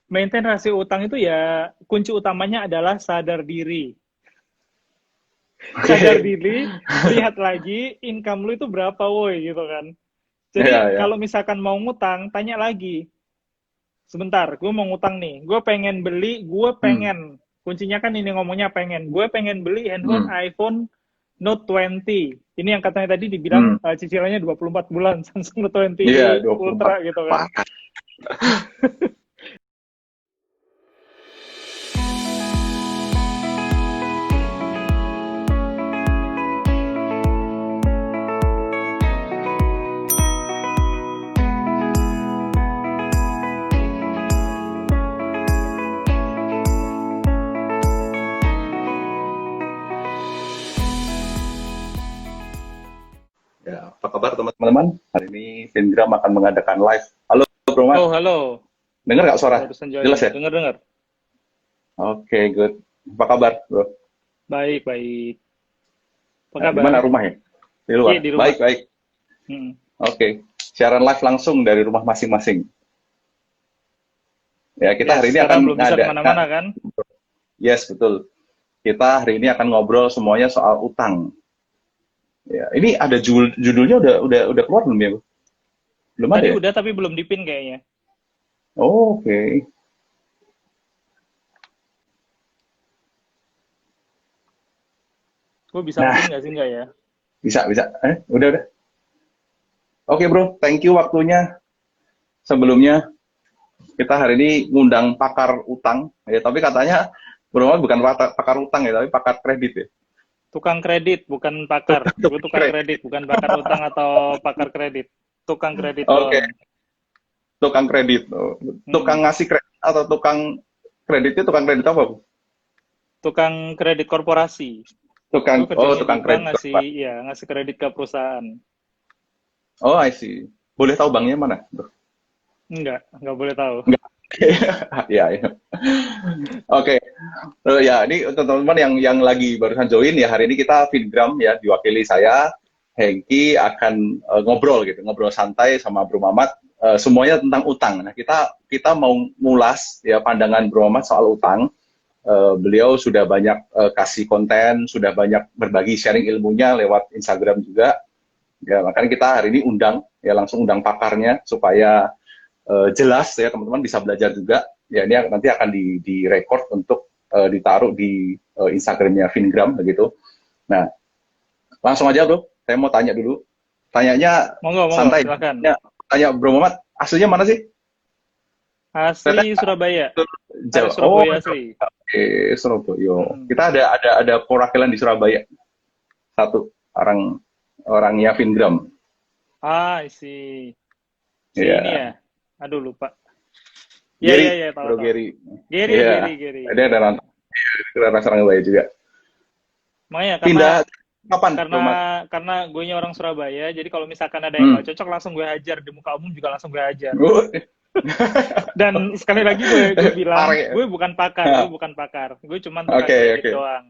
maintain rasio utang itu ya kunci utamanya adalah sadar diri. Sadar Oke. diri, lihat lagi income lu itu berapa woi gitu kan. Ya, Jadi kalau ya. misalkan mau ngutang, tanya lagi. Sebentar, gue mau ngutang nih. Gue Hmm. pengen. Kuncinya kan ini ngomongnya pengen. Gue pengen beli handphone Hmm. iPhone Note 20. Ini yang katanya tadi dibilang Hmm. cicilannya 24 bulan Samsung Note 20 Iya, 24. Ultra gitu kan. Parah. Ya, apa kabar teman-teman? Hari ini Fingram akan mengadakan live. Halo, Bro Mat. Oh, halo. Dengar nggak suara? Barusan Jelas join. ya? Dengar-dengar. Oke, good. Apa kabar, Bro? Baik, baik. Apa Nah, di kabar? mana rumahnya? Di Iya, luar. di rumah. Baik, baik. Hmm. Oke. Siaran live langsung dari rumah masing-masing. Ya, kita hari Yes, ini karena akan belum bisa mengadakan. kemana-mana kan? Yes, betul. Kita hari ini akan ngobrol semuanya soal utang. Ya, ini ada judulnya udah keluar belum ya, Bu? Belum ada Tadi ya? udah, tapi belum dipin kayaknya. Oh, oke. Gue bisa Nah, ngepin nggak sih, nggak ya? bisa, bisa. Udah. Oke, Bro. Thank you waktunya. Sebelumnya, kita hari ini ngundang pakar utang. Ya, tapi katanya Bro Mat bukan pakar utang ya, tapi pakar kredit ya. Tukang kredit, bukan pakar. Gue Tukang tukang kredit. kredit, bukan pakar utang atau pakar kredit. Tukang kredit Oke, doang. tukang kredit. Oh, Mm-mm. tukang ngasih kredit atau tukang kreditnya tukang kredit apa, Bu? Tukang kredit korporasi. Gue kerjanya di Tukang bank kredit ngasih, korporat. ya ngasih kredit ke perusahaan. Oh, I see. Boleh tahu banknya mana, Bro? Nggak boleh tahu. Enggak. Ya, ya. Oke. Ya, ini untuk teman-teman yang lagi barusan join ya, hari ini kita Fingram ya, diwakili saya, Hengki akan ngobrol gitu, ngobrol santai sama Bro Mamat, semuanya tentang utang. Nah, kita mau ngulas ya pandangan Bro Mamat soal utang. Beliau sudah banyak kasih konten, sudah banyak berbagi sharing ilmunya lewat Instagram juga. Ya, makanya kita hari ini langsung undang pakarnya supaya jelas ya teman-teman bisa belajar juga. Ya, ini nanti akan di record untuk ditaruh di Instagramnya Fingram begitu. Nah, langsung aja Bro, saya mau tanya dulu. Tanyanya Monggo, monggo, santai. silakan. Tanya Bro Muhammad, aslinya mana sih? Asli Ternyata Surabaya. Anak Jawa. Oh, Surabaya asli. oke, Surabaya. Mm-mm. Kita ada perwakilan di Surabaya. Satu orang orangnya Fingram. Si ini Iya. ya. Aduh, lupa. Ya, ya, Gary, ya, tahu, Bro tahu. Gary. Gary, Gary, Iya. Gary. Ada nonton orang Surabaya juga. Makanya karena Pindah kapan, karena Bro Mat? karena gue nya orang Surabaya, jadi kalau misalkan ada yang Hmm. nggak cocok langsung gue hajar di muka umum juga langsung gue hajar. Oh, Dan sekali lagi gue bilang, tarik. gue Nah, bukan pakar, gue cuman tukang oke, kredit oke. doang,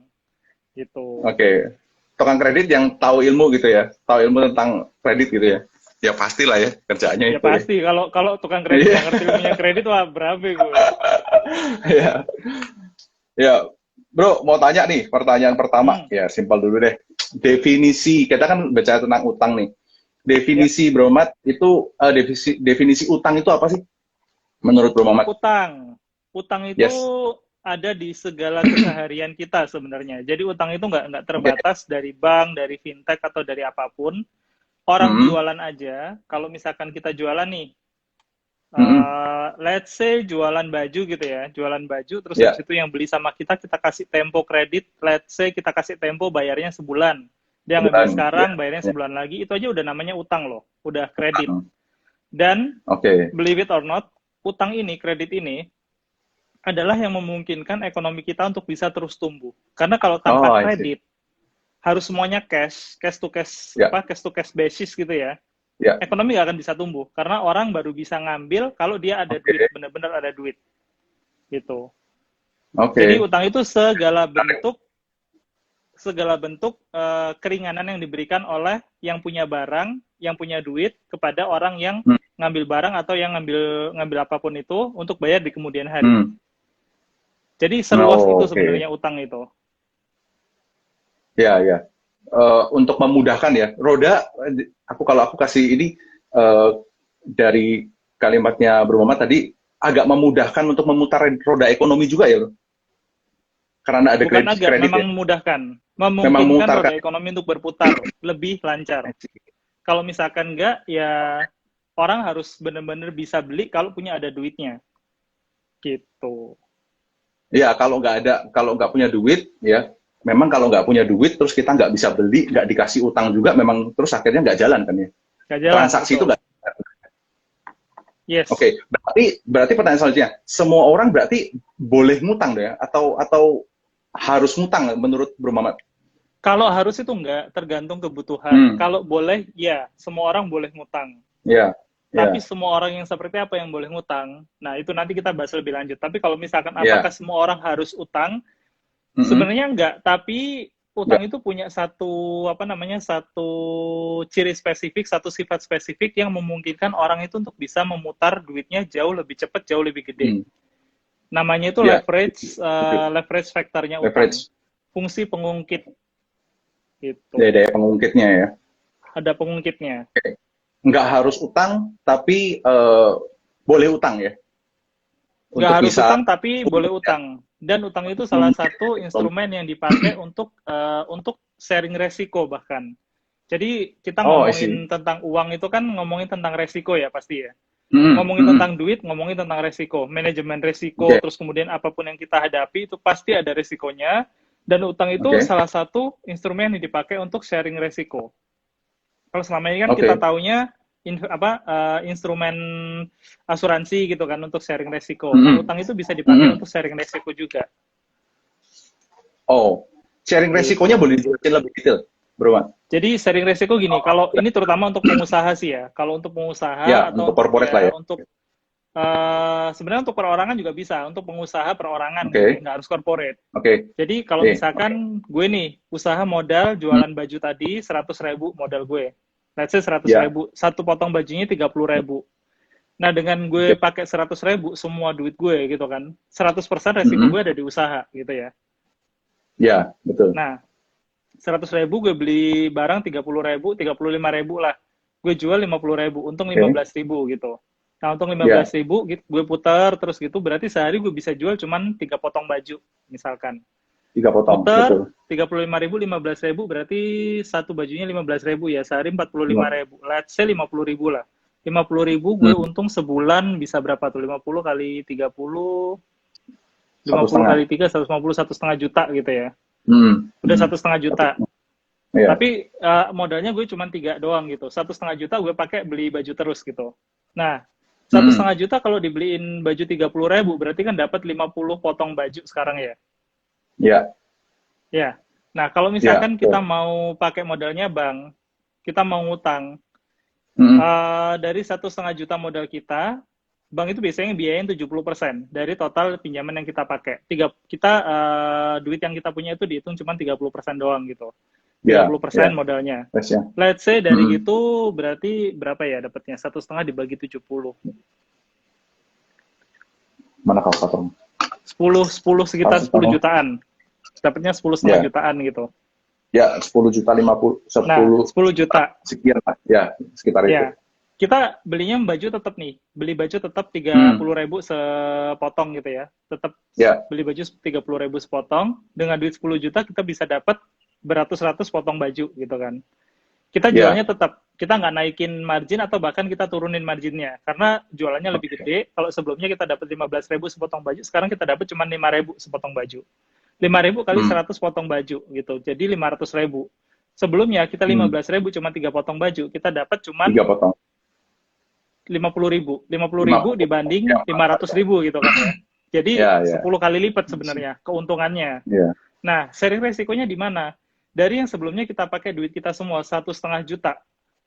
gitu. Oke. Tukang kredit yang tahu ilmu gitu ya. Tahu ilmu tentang kredit gitu ya. Ya pastilah ya kerjaannya Ya itu ya. pasti kalau kalau tukang kredit Iya. nggak ngerti ilmunya kredit, wah berabe gue. Iya. Ya, Bro, mau tanya nih, pertanyaan pertama. Hmm, Ya, simpel dulu deh. Definisi, kita kan bicara tentang utang nih. ya, Definisi Bro Mat itu definisi utang itu apa sih menurut Bro Mamat? utang, utang itu Yes. ada di segala keseharian kita sebenarnya. Jadi utang itu nggak Oke. terbatas dari bank, dari fintech atau dari apapun. Orang Mm-mm. jualan aja, kalau misalkan kita jualan nih, Mm-mm. let's say jualan baju gitu ya, jualan baju, terus habis Ya, itu yang beli sama kita, kita kasih tempo kredit, let's say kita kasih tempo bayarnya sebulan. Dia ngambil sebulan. Ya, sekarang, bayarnya ya. sebulan lagi, itu aja udah namanya utang loh, udah kredit. Mm. Dan, Oke. believe it or not, utang ini, kredit ini, adalah yang memungkinkan ekonomi kita untuk bisa terus tumbuh. Karena kalau tanpa Oh, I see. kredit, harus semuanya cash, Ya, cash to cash basis gitu ya, ya. ekonomi nggak akan bisa tumbuh karena orang baru bisa ngambil kalau dia ada Oke. duit, benar-benar ada duit gitu. Jadi Oke. utang itu segala bentuk keringanan yang diberikan oleh yang punya barang, yang punya duit kepada orang yang Hmm. ngambil barang atau yang ngambil apapun itu untuk bayar di kemudian hari. Jadi seluas itu sebenarnya utang itu. Ya, ya. Untuk memudahkan ya, roda, kalau aku kasih ini dari kalimatnya Bro Mamat tadi, agak memudahkan untuk memutar roda ekonomi juga ya, karena ada Bukan agak, kredit memang ya. memudahkan. Memungkinkan roda ekonomi untuk berputar lebih lancar. Kalau misalkan enggak, ya orang harus benar-benar bisa beli kalau punya ada duitnya. Gitu. Ya, kalau nggak punya duit, ya memang kalau nggak punya duit, terus kita nggak bisa beli, nggak dikasih utang juga, memang terus akhirnya nggak jalan kan ya. Nggak jalan, Transaksi betul. itu nggak. Yes. Oke, berarti pertanyaan selanjutnya, semua orang berarti boleh ngutang deh, atau harus ngutang menurut Bro Mamat? Kalau harus itu enggak, tergantung kebutuhan. Kalau boleh, ya semua orang boleh ngutang. Ya. Tapi semua orang yang seperti apa yang boleh ngutang? Nah, itu nanti kita bahas lebih lanjut. Tapi kalau misalkan apakah semua orang harus utang? Sebenarnya enggak, tapi utang itu punya satu ciri spesifik, satu sifat spesifik yang memungkinkan orang itu untuk bisa memutar duitnya jauh lebih cepat, jauh lebih gede. Namanya itu leverage factornya utang. Fungsi pengungkit. Gitu. Daya pengungkitnya ya. Ada pengungkitnya. Nggak harus utang, tapi boleh utang ya. Nggak harus utang, tapi boleh utang. Dan utang itu salah satu instrumen yang dipakai untuk sharing resiko bahkan. Jadi kita ngomongin tentang uang itu kan ngomongin tentang resiko ya pasti ya. Ngomongin tentang duit, ngomongin tentang resiko, manajemen resiko, terus kemudian apapun yang kita hadapi itu pasti ada resikonya. Dan utang itu salah satu instrumen yang dipakai untuk sharing resiko. Kalau selama ini kan kita taunya instrumen asuransi gitu kan untuk sharing resiko. Nah, utang itu bisa dipakai untuk sharing resiko juga. Oh, sharing resikonya boleh dijelasin lebih detail, Bro? Jadi sharing resiko gini, kalau ini terutama untuk pengusaha sih ya. Kalau untuk pengusaha atau untuk corporate lah ya. Untuk sebenarnya untuk perorangan juga bisa, untuk pengusaha perorangan, nggak harus corporate. Jadi kalau misalkan gue nih usaha modal jualan baju tadi 100.000 modal gue. Let's say 100.000, satu potong bajunya 30.000. Nah, dengan gue pakai 100.000 semua duit gue gitu kan, 100% resiko gue ada di usaha gitu ya. Ya, betul. Nah, 100.000 gue beli barang 30.000, 35.000 lah. Gue jual 50.000, untung 15.000 gitu. Nah, untung 15.000 gitu, gue putar terus gitu, berarti sehari gue bisa jual cuman 3 potong baju misalkan. 3 potong, putar 35.000, 15.000 berarti satu bajunya 15.000 ya, sehari 45.000. Let's say 50.000 lah. 50.000 gue untung sebulan bisa berapa tuh? 50 kali 30, 50 kali 3, 1,5 juta gitu ya. Udah 1,5 juta. Tapi modalnya gue cuma 3 doang gitu. 1,5 juta gue pakai beli baju terus gitu. Nah, 1,5 juta kalau dibeliin baju 30.000 berarti kan dapat 50 potong baju sekarang ya. Ya. Nah, kalau misalkan kita mau pakai modalnya bank, kita mau ngutang, dari 1,5 juta modal kita, bank itu biasanya biayain 70% dari total pinjaman yang kita pakai. Duit yang kita punya itu dihitung cuma 30% doang gitu. 30% modalnya. Let's say dari itu berarti berapa ya dapatnya? 1,5 dibagi 70. Mana kalkulator? 10 sekitar 10 jutaan. Dapatnya 10,5 jutaan gitu. Ya, 10 juta 50, 10, nah, 10 juta. Sekian lah, ya, sekitar itu. Kita belinya baju tetap nih, beli baju tetap 30.000 sepotong gitu ya. Tetap beli baju 30.000 sepotong, dengan duit 10 juta kita bisa dapat beratus-ratus potong baju gitu kan. Kita jualnya tetap, kita nggak naikin margin atau bahkan kita turunin marginnya. Karena jualannya lebih gede, kalau sebelumnya kita dapat 15.000 sepotong baju, sekarang kita dapat cuma 5.000 sepotong baju. 5.000 kali 100 potong baju gitu, jadi 500.000. Sebelumnya kita 15.000 cuma 3 potong baju, kita dapat cuma 3 potong. 50.000 dibanding 500.000 gitu kan ya. Jadi 10 kali lipat sebenarnya keuntungannya. Nah, sharing resikonya di mana? Dari yang sebelumnya kita pakai duit kita semua 1,5 juta,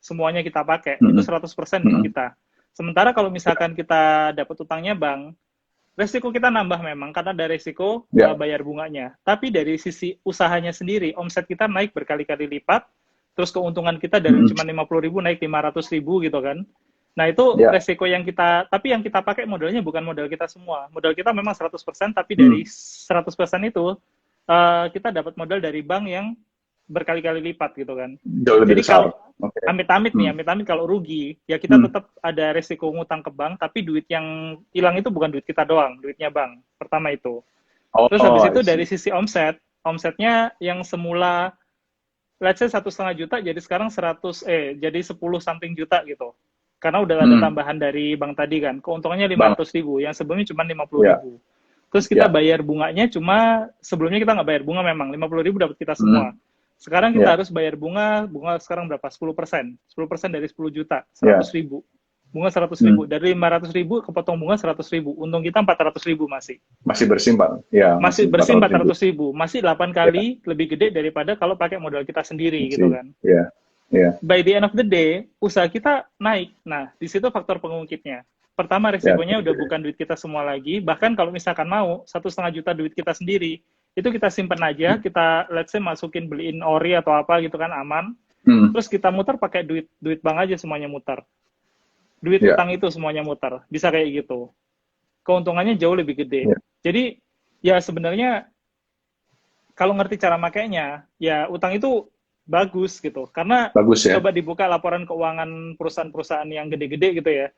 semuanya kita pakai, itu 100% duit kita. Sementara kalau misalkan kita dapat utangnya bank, resiko kita nambah memang karena ada resiko bayar bunganya. Tapi dari sisi usahanya sendiri, omset kita naik berkali-kali lipat, terus keuntungan kita dari cuma 50.000 naik 500.000 gitu kan. Nah, itu resiko yang tapi yang kita pakai modalnya bukan modal kita semua. Modal kita memang 100%, tapi dari 100% itu, kita dapat modal dari bank yang berkali-kali lipat gitu kan. Jadi kalau amit-amit nih, amit-amit kalau rugi, ya kita tetap ada resiko ngutang ke bank, tapi duit yang hilang itu bukan duit kita doang, duitnya bank. Pertama itu. Terus habis itu dari sisi omsetnya yang semula let's say 1,5 juta jadi sekarang jadi 10 something juta gitu. Karena udah ada tambahan dari bank tadi kan. Keuntungannya 500.000, yang sebelumnya cuma 50.000. Terus kita bayar bunganya sebelumnya kita nggak bayar bunga memang, 50.000 dapat kita semua. Sekarang kita harus bayar bunga sekarang berapa? 10%. 10% dari 10 juta, 100.000. Bunga 100.000. Dari 500.000 kepotong bunga 100.000. Untung kita 400.000 masih. Masih bersih, Pak. Ya, masih bersih 400.000. Masih 8 kali lebih gede daripada kalau pakai modal kita sendiri gitu kan. By the end of the day, usaha kita naik. Nah, di situ faktor pengungkitnya. Pertama, resikonya udah bukan duit kita semua lagi. Bahkan kalau misalkan mau, 1,5 juta duit kita sendiri, itu kita simpen aja, kita let's say masukin beliin ori atau apa gitu kan, aman. Terus kita muter pakai duit bank aja semuanya muter. Duit utang itu semuanya muter. Bisa kayak gitu. Keuntungannya jauh lebih gede. Jadi, ya sebenarnya kalau ngerti cara makainya, ya utang itu bagus gitu, karena coba dibuka laporan keuangan perusahaan-perusahaan yang gede-gede gitu ya,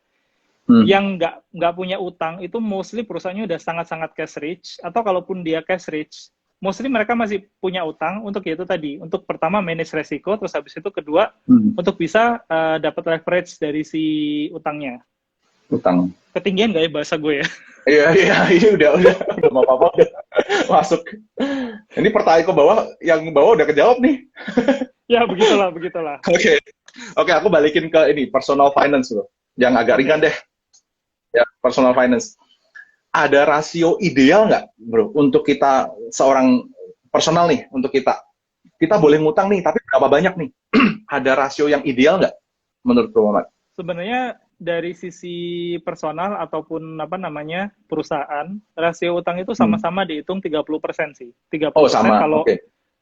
yang nggak punya utang itu mostly perusahaannya udah sangat-sangat cash rich, atau kalaupun dia cash rich, mostly mereka masih punya utang untuk itu tadi, untuk pertama manage resiko, terus habis itu kedua untuk bisa dapat leverage dari si utangnya. Utang. Ketinggian nggak ya bahasa gue ya? Iya, udah mau apa-apa udah masuk. Ini pertanyaan ke bawah, yang bawah udah kejawab nih. Ya, begitulah. Oke, aku balikin ke ini, personal finance loh. Yang agak ringan deh. Ya, personal finance. Ada rasio ideal nggak, bro, untuk kita seorang personal nih, untuk kita boleh ngutang nih, tapi berapa banyak nih? Ada rasio yang ideal nggak, menurut Bro Muhammad? Sebenarnya dari sisi personal ataupun perusahaan, rasio utang itu sama-sama dihitung 30% sih. 30% sama. Kalau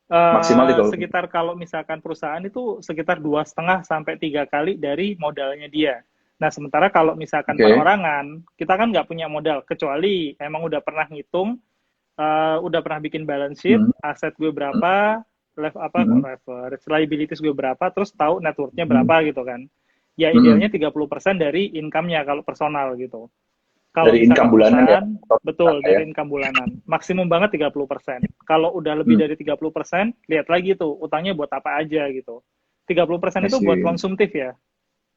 maksimal 30%. Sekitar kalau misalkan perusahaan itu sekitar 2,5 sampai 3 kali dari modalnya dia. Nah, sementara kalau misalkan perorangan, kita kan nggak punya modal, kecuali emang udah pernah ngitung, udah pernah bikin balance sheet, aset gue berapa, leverage, liabilities gue berapa, terus tahu net worth-nya berapa gitu kan. Ya idealnya 30% dari income-nya kalau personal gitu. Kalau dari income bulanan ya? Betul, dari income bulanan. Maksimum banget 30%. Kalau udah lebih dari 30%, lihat lagi tuh, utangnya buat apa aja gitu. 30% itu buat konsumtif ya.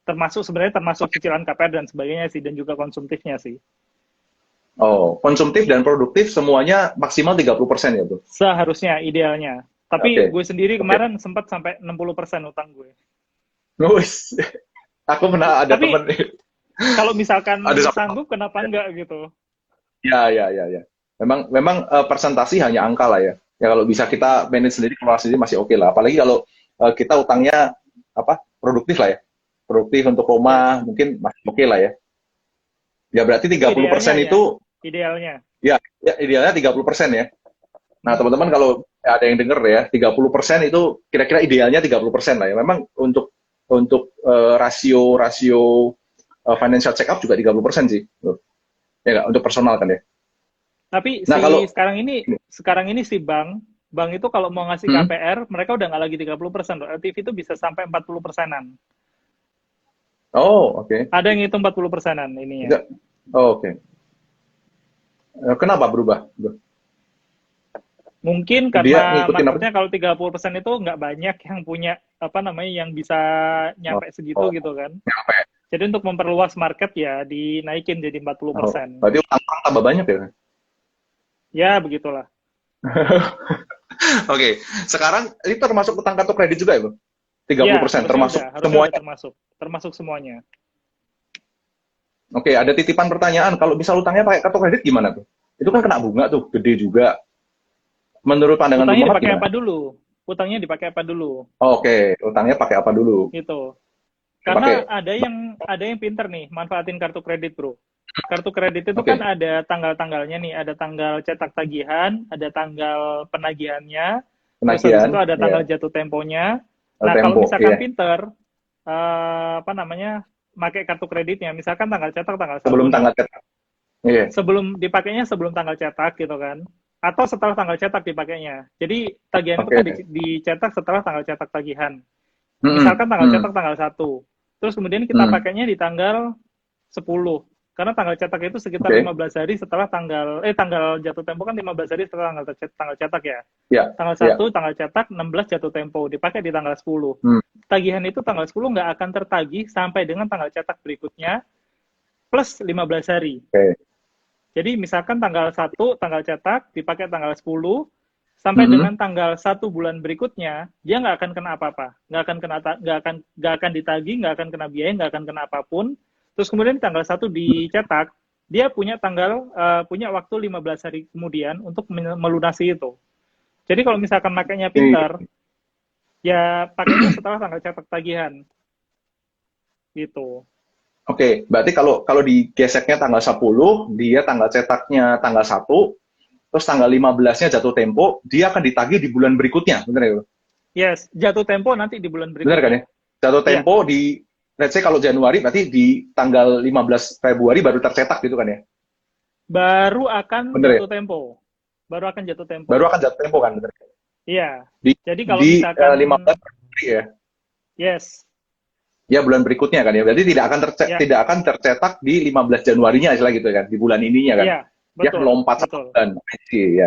Sebenarnya termasuk cicilan KPR dan sebagainya sih, dan juga konsumtifnya sih. Oh, konsumtif dan produktif semuanya maksimal 30% ya, Bro? Seharusnya, idealnya. Tapi gue sendiri kemarin sempat sampai 60% utang gue. Aku pernah ada temen. Kalau misalkan sanggup, kenapa enggak gitu? Ya. Memang persentasi hanya angka lah ya. Ya kalau bisa kita manage sendiri, kelola sendiri masih oke lah. Apalagi kalau kita utangnya produktif lah ya. Produktif untuk rumah mungkin masih oke lah ya. Ya berarti 30% itu idealnya. Ya, idealnya 30% ya. Nah, teman-teman kalau ada yang denger ya, 30% itu kira-kira idealnya 30% lah ya. Memang untuk rasio financial check up juga 30% sih. Ya nggak, untuk personal kan ya. Tapi sekarang ini si bank itu kalau mau ngasih KPR, mereka udah nggak lagi 30%. LTV itu bisa sampai 40%-an. Oh, oke. Ada yang ngitung 40%-an ini ya. Oh, oke. Kenapa berubah? Mungkin karena marketnya kalau 30% itu nggak banyak yang punya yang bisa nyampe segitu gitu kan. Jadi untuk memperluas market ya dinaikin jadi 40%. Berarti utang tambah banyak ya? Ya, begitulah. Oke, sekarang itu termasuk utang kartu kredit juga ya, Bro? 30% termasuk semuanya? Termasuk semuanya. Oke, ada titipan pertanyaan, kalau misal utangnya pakai kartu kredit gimana tuh? Itu kan kena bunga tuh, gede juga. Menurut pandangan utangnya dipakai apa dulu? Utangnya dipakai apa dulu? Oke, utangnya pakai apa dulu? Gitu. Karena ada yang pinter nih, manfaatin kartu kredit, Bro. Kartu kredit itu kan ada tanggal-tanggalnya nih, ada tanggal cetak tagihan, ada tanggal penagihannya, terus habis itu ada tanggal jatuh temponya. Nah, kalau misalkan pinter, pakai kartu kreditnya, misalkan tanggal cetak tanggal 1. Sebelum tanggal cetak. Iya. Sebelum dipakainya sebelum tanggal cetak gitu kan. Atau setelah tanggal cetak dipakainya. Jadi tagihan itu kan dicetak setelah tanggal cetak tagihan. Misalkan tanggal cetak tanggal 1. Terus kemudian kita pakainya di tanggal 10. Karena tanggal cetak itu sekitar 15 hari setelah tanggal jatuh tempo kan 15 hari setelah tanggal cetak ya. Tanggal 1 tanggal cetak 16 jatuh tempo, dipakai di tanggal 10. Tagihan itu tanggal 10 nggak akan tertagih sampai dengan tanggal cetak berikutnya plus 15 hari. Jadi misalkan tanggal 1 tanggal cetak dipakai tanggal 10 sampai dengan tanggal 1 bulan berikutnya dia nggak akan kena apa-apa, nggak akan ditagih, nggak akan kena biaya, nggak akan kena apapun. Terus kemudian tanggal 1 dicetak, dia punya punya waktu 15 hari kemudian untuk melunasi itu. Jadi kalau misalkan makanya pintar, ya pakainya setelah tanggal cetak tagihan. Gitu. Oke, berarti kalau digeseknya tanggal 10, dia tanggal cetaknya tanggal 1, terus tanggal 15-nya jatuh tempo, dia akan ditagih di bulan berikutnya, benar ya? Yes, jatuh tempo nanti di bulan berikutnya. Benar kan ya? Jatuh tempo di let's say kalau Januari berarti di tanggal 15 Februari baru tercetak gitu kan ya? Baru akan jatuh tempo. Baru akan jatuh tempo. Baru akan jatuh tempo kan? Bener? Iya. Jadi kalau misalkan 15 Februari ya? Yes. Ya bulan berikutnya kan ya. Berarti tidak akan tercetak di 15 Januarinya istilah gitu kan, di bulan ininya kan. Iya, betul. Ya lompat satu bulan. Iya.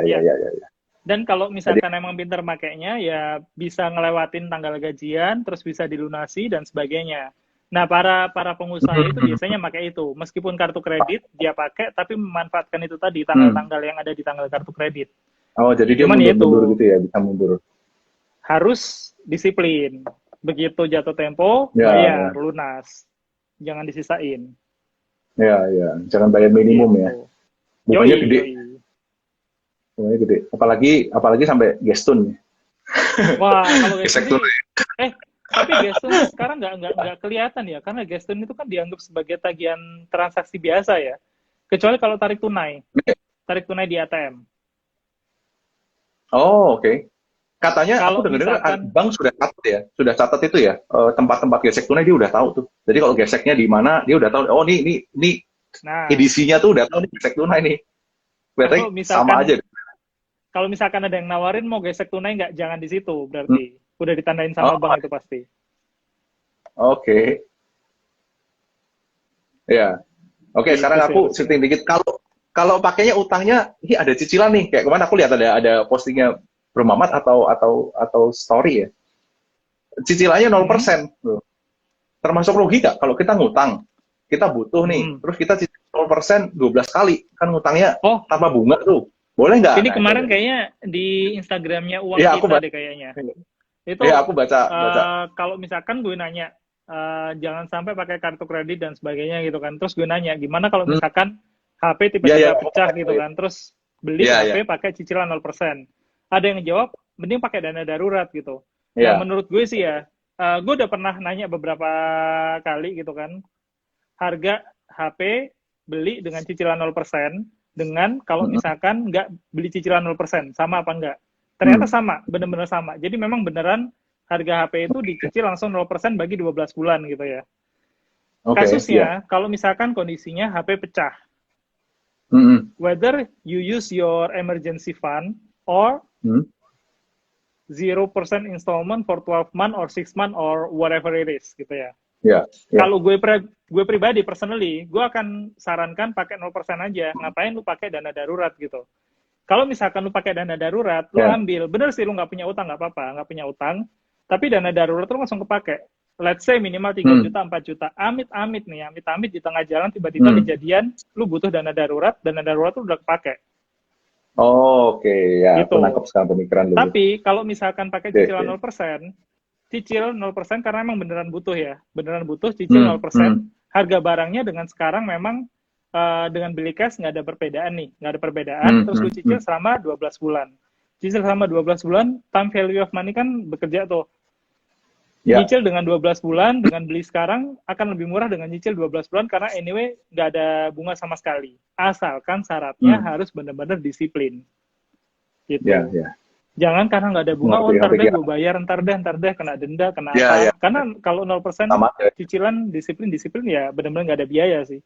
Dan kalau misalkan emang pinter makainya ya bisa ngelewatin tanggal gajian, terus bisa dilunasi dan sebagainya. Nah, para pengusaha itu biasanya pakai itu. Meskipun kartu kredit dia pakai, tapi memanfaatkan itu tadi, tanggal-tanggal yang ada di tanggal kartu kredit. Oh, jadi dia mundur gitu ya, bisa mundur. Harus disiplin. Begitu jatuh tempo, bayar, lunas. Jangan disisain. Ya. Jangan bayar minimum ya. Bunganya gede. Bunganya gede. Apalagi sampai gestun. Wah, kalau gestun tapi Gestun sekarang nggak kelihatan ya, karena Gestun itu kan dianggap sebagai tagihan transaksi biasa ya, kecuali kalau tarik tunai di ATM. Oh, oke. Katanya kalau aku dengar bank sudah catat itu ya, tempat-tempat gesek tunai dia udah tahu tuh. Jadi kalau geseknya di mana dia udah tahu. Oh nih edisinya tuh udah tahu nih gesek tunai nih. Berarti sama aja. Kalau misalkan ada yang nawarin mau gesek tunai nggak, jangan di situ berarti. Udah ditandain sama bank itu pasti. Oke. Ya. Oke, sekarang aku setting dikit. Kalau pakainya utangnya, ini ada cicilan nih. Kayak kemana aku lihat ada postingnya Bro Mamat atau story ya. Cicilannya 0%. Termasuk rugi nggak? Kalau kita ngutang, kita butuh nih, terus kita cicil 0% 12 kali. Kan ngutangnya tanpa bunga tuh. Boleh nggak? Ini kemarin kayaknya di Instagramnya Uang Kita deh kayaknya. Itu aku baca. Kalau misalkan gue nanya, jangan sampai pakai kartu kredit dan sebagainya gitu kan. Terus gue nanya, gimana kalau misalkan HP tiba-tiba pecah gitu kan. Terus beli HP pakai cicilan 0%. Ada yang jawab, mending pakai dana darurat gitu. Nah, menurut gue sih ya, gue udah pernah nanya beberapa kali gitu kan. Harga HP beli dengan cicilan 0% dengan kalau misalkan nggak beli cicilan 0%, sama apa enggak? Ternyata sama, benar-benar sama. Jadi memang beneran harga HP itu dicicil langsung 0% bagi 12 bulan gitu ya. Kasusnya, kalau misalkan kondisinya HP pecah, whether you use your emergency fund or 0% installment for 12 month or 6 month or whatever it is gitu ya. Kalau gue pribadi, personally, gue akan sarankan pakai 0% aja. Ngapain lu pakai dana darurat gitu. Kalau misalkan lu pakai dana darurat, lu ambil. Bener sih lu nggak punya utang, nggak apa-apa. Nggak punya utang. Tapi dana darurat lu langsung kepake. Let's say minimal 3 juta, 4 juta. Amit-amit nih, amit-amit di tengah jalan tiba-tiba kejadian, lu butuh dana darurat lu udah kepake. Oke, ya. Gitu. Aku nangkep sekarang pemikiran lu. Tapi kalau misalkan pakai cicilan 0%, cicil 0% karena emang beneran butuh ya. Beneran butuh, cicil 0%. Harga barangnya dengan sekarang memang dengan beli cash nggak ada perbedaan nih, nggak ada perbedaan. Terus lu cicil selama 12 bulan. Cicil selama 12 bulan, time value of money kan bekerja tuh. Cicil dengan 12 bulan, dengan beli sekarang akan lebih murah dengan cicil 12 bulan karena anyway nggak ada bunga sama sekali. Asalkan syaratnya harus benar-benar disiplin. Gitu. Ya. Jangan karena nggak ada bunga, ntar deh gue bayar, ntar deh kena denda, kena apa. Karena kalau 0% cicilan disiplin ya benar-benar nggak ada biaya sih.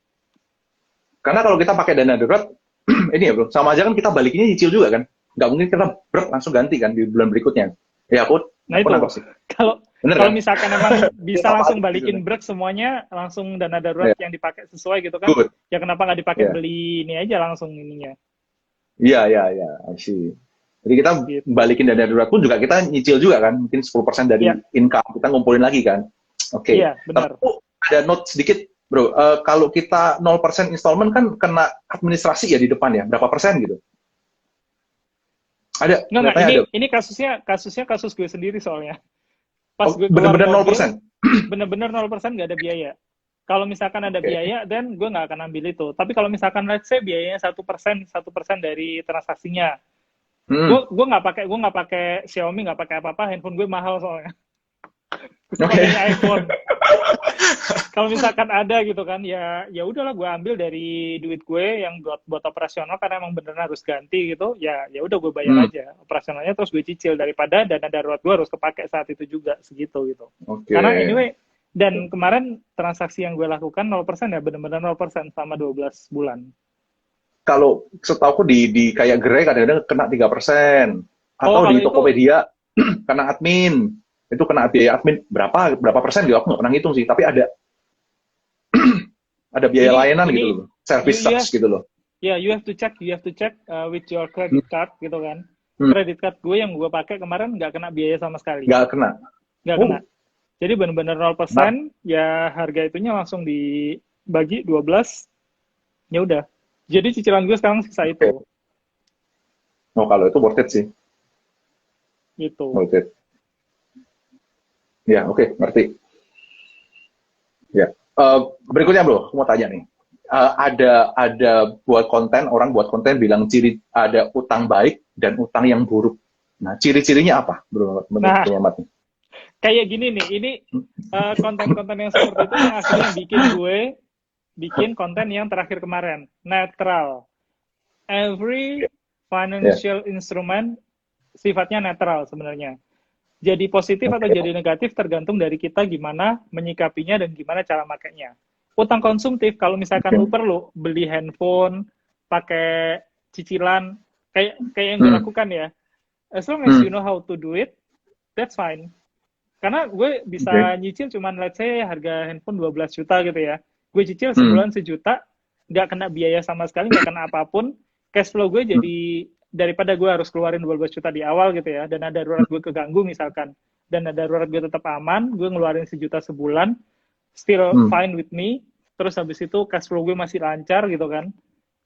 Karena kalau kita pakai dana darurat, ini ya bro, sama aja kan kita balikinnya nyicil juga kan. Nggak mungkin kita langsung ganti kan di bulan berikutnya. Ya aku, nah itu, kalau misalkan emang bisa langsung balikin brek semuanya, langsung dana darurat yang dipakai sesuai gitu kan, ya kenapa nggak dipakai beli ini aja langsung ininya. Iya, I see. Jadi kita balikin dana darurat pun juga kita nyicil juga kan, mungkin 10% dari income kita ngumpulin lagi kan. Oke. Iya, benar. Ada note sedikit, bro. Kalau kita 0% installment kan kena administrasi ya di depan ya, berapa persen gitu? Ada. Nggak, ini kasusnya kasus gue sendiri soalnya. Pas gue bener-bener 0%? Bener-bener 0% nggak ada biaya. Kalau misalkan ada biaya, dan gue nggak akan ambil itu. Tapi kalau misalkan let's say biayanya 1% dari transaksinya, gue nggak pakai Xiaomi, nggak pakai apa-apa, handphone gue mahal soalnya. Pakai iPhone. Kalau misalkan ada gitu kan, ya udahlah gue ambil dari duit gue yang buat operasional karena emang beneran harus ganti gitu. Ya udah gue bayar aja operasionalnya, terus gue cicil daripada dana darurat gue harus kepake saat itu juga segitu gitu. Karena anyway, dan kemarin transaksi yang gue lakukan 0% ya, bener-bener 0% selama 12 bulan. Kalau setahu aku di kayak Gerai kadang-kadang kena 3%. Atau di Tokopedia kena admin. Itu kena biaya admin berapa persen gitu, aku nggak pernah ngitung sih, tapi ada ada biaya layanan gitu loh, service charge gitu loh. Ya, you have to check with your credit card gitu kan. Credit card gue yang gue pakai kemarin nggak kena biaya sama sekali. Nggak kena. Jadi benar-benar 0%, ya harga itunya langsung dibagi 12, ya udah. Jadi cicilan gue sekarang sisa itu. Oh, kalau itu worth it sih. Gitu. Worth it. Ya, oke, ngerti. Ya, berikutnya bro, aku mau tanya nih. Ada orang buat konten bilang ciri ada utang baik dan utang yang buruk. Nah, ciri-cirinya apa, bro? Kayak gini nih, ini konten-konten yang seperti itu yang akhirnya bikin konten yang terakhir kemarin, netral. Every financial instrument sifatnya netral sebenarnya. Jadi positif atau jadi negatif tergantung dari kita gimana menyikapinya dan gimana cara makainya. Utang konsumtif, kalau misalkan lu perlu beli handphone, pakai cicilan, kayak yang gue lakukan ya, as long as you know how to do it, that's fine. Karena gue bisa nyicil cuman let's say harga handphone 12 juta gitu ya. Gue cicil sebulan 1 juta, nggak kena biaya sama sekali, nggak kena apapun. Cash flow gue jadi, daripada gue harus keluarin 12 juta di awal gitu ya, dan ada darurat gue keganggu misalkan, dan ada darurat gue tetap aman, gue ngeluarin 1 juta sebulan, still fine with me, terus habis itu cash flow gue masih lancar gitu kan.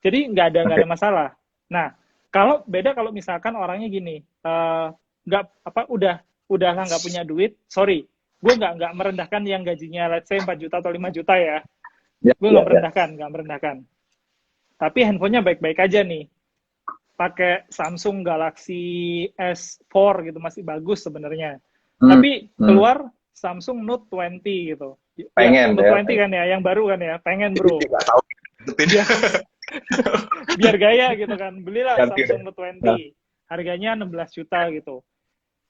Jadi nggak ada masalah. Nah, kalau misalkan orangnya gini, udah lah nggak punya duit, sorry, gue nggak merendahkan yang gajinya let's say 4 juta atau 5 juta ya. Gue nggak merendahkan. Tapi handphonenya baik-baik aja nih. Pakai Samsung Galaxy S4 gitu, masih bagus sebenarnya. Tapi keluar Samsung Note 20 gitu. Pengen Note 20 kan ya, yang baru kan ya, pengen bro. Biar gaya gitu kan, belilah Samsung Note 20. Harganya 16 juta gitu.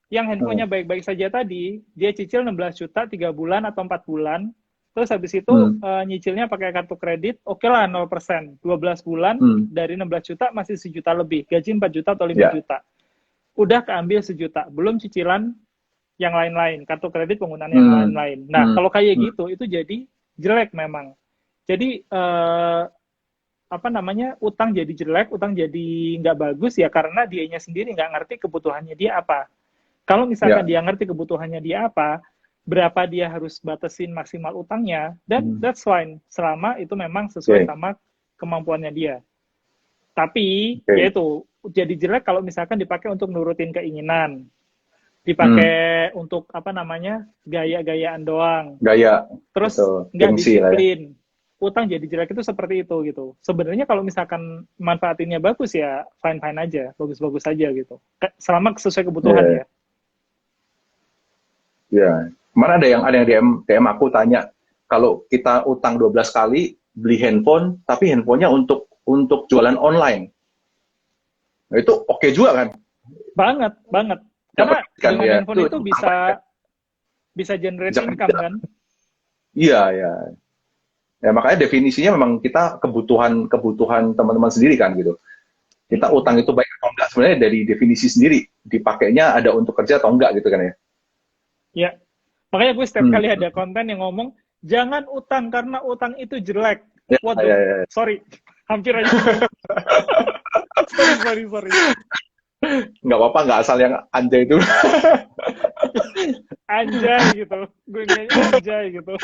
Yang handphonenya baik-baik saja tadi, dia cicil 16 juta 3 bulan atau 4 bulan. Terus habis itu nyicilnya pakai kartu kredit, oke lah 0%. 12 bulan dari 16 juta masih 1 juta lebih. Gaji 4 juta atau 5 juta. Udah keambil 1 juta. Belum cicilan yang lain-lain. Kartu kredit penggunaan yang lain-lain. Nah, kalau kayak gitu, itu jadi jelek memang. Jadi, utang jadi jelek, utang jadi nggak bagus ya karena dianya sendiri nggak ngerti kebutuhannya dia apa. Kalau misalkan dia ngerti kebutuhannya dia apa, berapa dia harus batasin maksimal utangnya, dan that's fine, selama itu memang sesuai sama kemampuannya dia. Tapi, yaitu, jadi jelek kalau misalkan dipakai untuk nurutin keinginan, dipakai untuk, gaya-gayaan doang. Terus, nggak disiplin. Utang jadi jelek itu seperti itu, gitu. Sebenarnya kalau misalkan manfaatinnya bagus ya, fine-fine aja, bagus-bagus aja, gitu. Selama sesuai kebutuhan ya. Ya. Kemarin ada yang DM aku tanya, kalau kita utang 12 kali, beli handphone, tapi handphonenya untuk jualan online. Nah, itu oke juga kan? Banget, banget. Karena kan, dengan ya. handphone itu bisa generate income kan? Iya, ya. Ya makanya definisinya memang kita kebutuhan teman-teman sendiri kan gitu. Kita utang itu baik atau enggak sebenarnya dari definisi sendiri. Dipakainya ada untuk kerja atau enggak gitu kan ya. Ya. Makanya gue setiap kali ada konten yang ngomong jangan utang karena utang itu jelek. Ya, Waduh, ya. sorry. Hampir aja. sorry. Nggak apa-apa, nggak asal yang anjay itu. Anjay gitu. Gue nyanyi anjay gitu.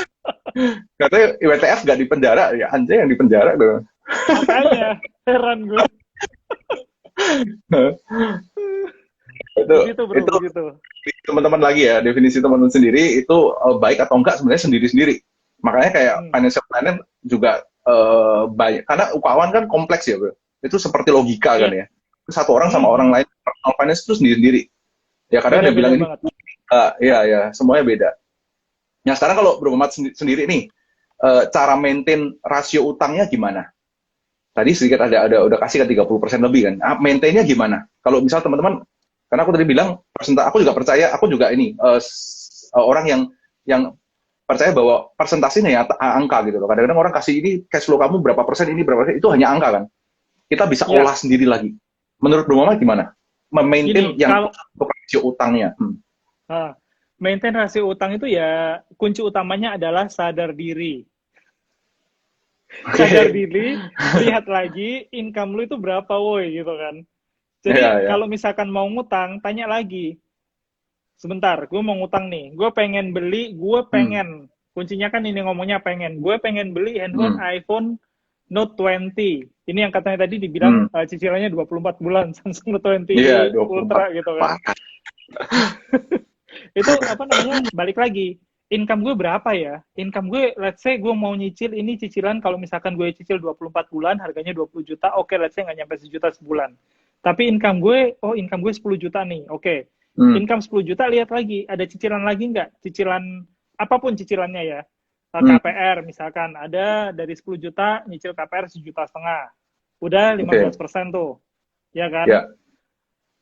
Katanya WTF nggak di penjara, ya anjay yang di penjara tuh. Makanya, heran gue. Begitu bro, itu begitu. teman-teman lagi ya, definisi teman-teman sendiri itu baik atau enggak sebenarnya sendiri-sendiri. Makanya kayak financial planner juga banyak, karena keuangan kan kompleks ya bro. Itu seperti logika kan ya. Satu orang sama orang lain, personal finance itu sendiri-sendiri. Ya kadang ada bilang ini, ya semuanya beda. Nah sekarang kalau Bro Muhammad sendiri nih, cara maintain rasio utangnya gimana? Tadi sedikit udah kasih ke 30% lebih kan. Maintainnya gimana? Kalau misal teman-teman, karena aku tadi bilang aku juga percaya, aku juga ini orang yang percaya bahwa persentase ini ya angka gitu loh. Kadang-kadang orang kasih ini cash flow kamu berapa persen, ini berapa persen, itu hanya angka kan. Kita bisa olah sendiri lagi. Menurut Bro Muhammad gimana? Memaintain yang rasio utangnya. Maintain rasio utang itu ya kunci utamanya adalah sadar diri. Sadar diri, lihat lagi income lu itu berapa woi gitu kan. Jadi kalau misalkan mau ngutang, tanya lagi. Sebentar, gue mau ngutang nih. Gue pengen kuncinya kan ini ngomongnya pengen. Gue pengen beli handphone iPhone Note 20. Ini yang katanya tadi dibilang cicilannya 24 bulan Samsung Note 20 Ultra gitu kan. Itu apa namanya? Balik lagi. Income gue berapa ya? Income gue, let's say gue mau nyicil ini cicilan, kalau misalkan gue cicil 24 bulan, harganya 20 juta, oke, let's say nggak nyampe sejuta sebulan. Tapi income gue 10 juta nih, oke. Income 10 juta, lihat lagi, ada cicilan lagi nggak? Cicilan, apapun cicilannya ya. KPR misalkan, ada dari 10 juta, nyicil KPR 1,5 juta. Udah 15% tuh, ya kan?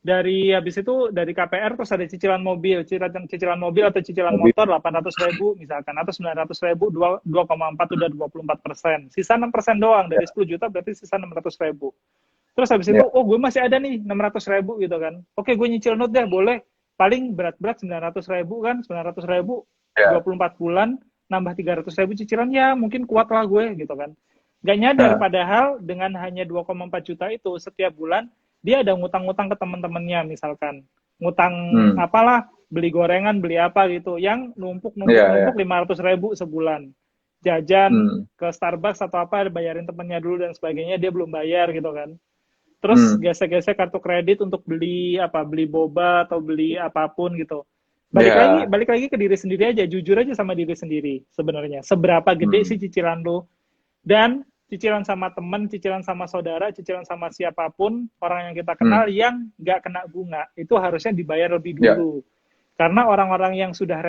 Dari habis itu dari KPR terus ada cicilan mobil atau cicilan motor 800.000 misalkan atau 900.000 2,4 udah 24%. Sisa 6% doang dari 10 juta berarti sisa 600.000. Terus habis itu gue masih ada nih 600.000 gitu kan. Oke, gue nyicil Note deh boleh. Paling berat-berat 900.000 kan, 900.000 24 bulan nambah 300.000 cicilan ya mungkin kuat lah gue gitu kan. Gak nyadar padahal dengan hanya 2,4 juta itu setiap bulan dia ada ngutang-ngutang ke teman-temannya misalkan ngutang apalah beli gorengan beli apa gitu yang numpuk 500.000 sebulan jajan ke Starbucks atau apa bayarin temannya dulu dan sebagainya dia belum bayar gitu kan terus gesek-gesek kartu kredit untuk beli boba atau beli apapun gitu balik lagi ke diri sendiri aja jujur aja sama diri sendiri sebenarnya seberapa gede sih cicilan lo dan cicilan sama teman, cicilan sama saudara, cicilan sama siapapun orang yang kita kenal yang nggak kena bunga itu harusnya dibayar lebih dulu. Karena orang-orang yang sudah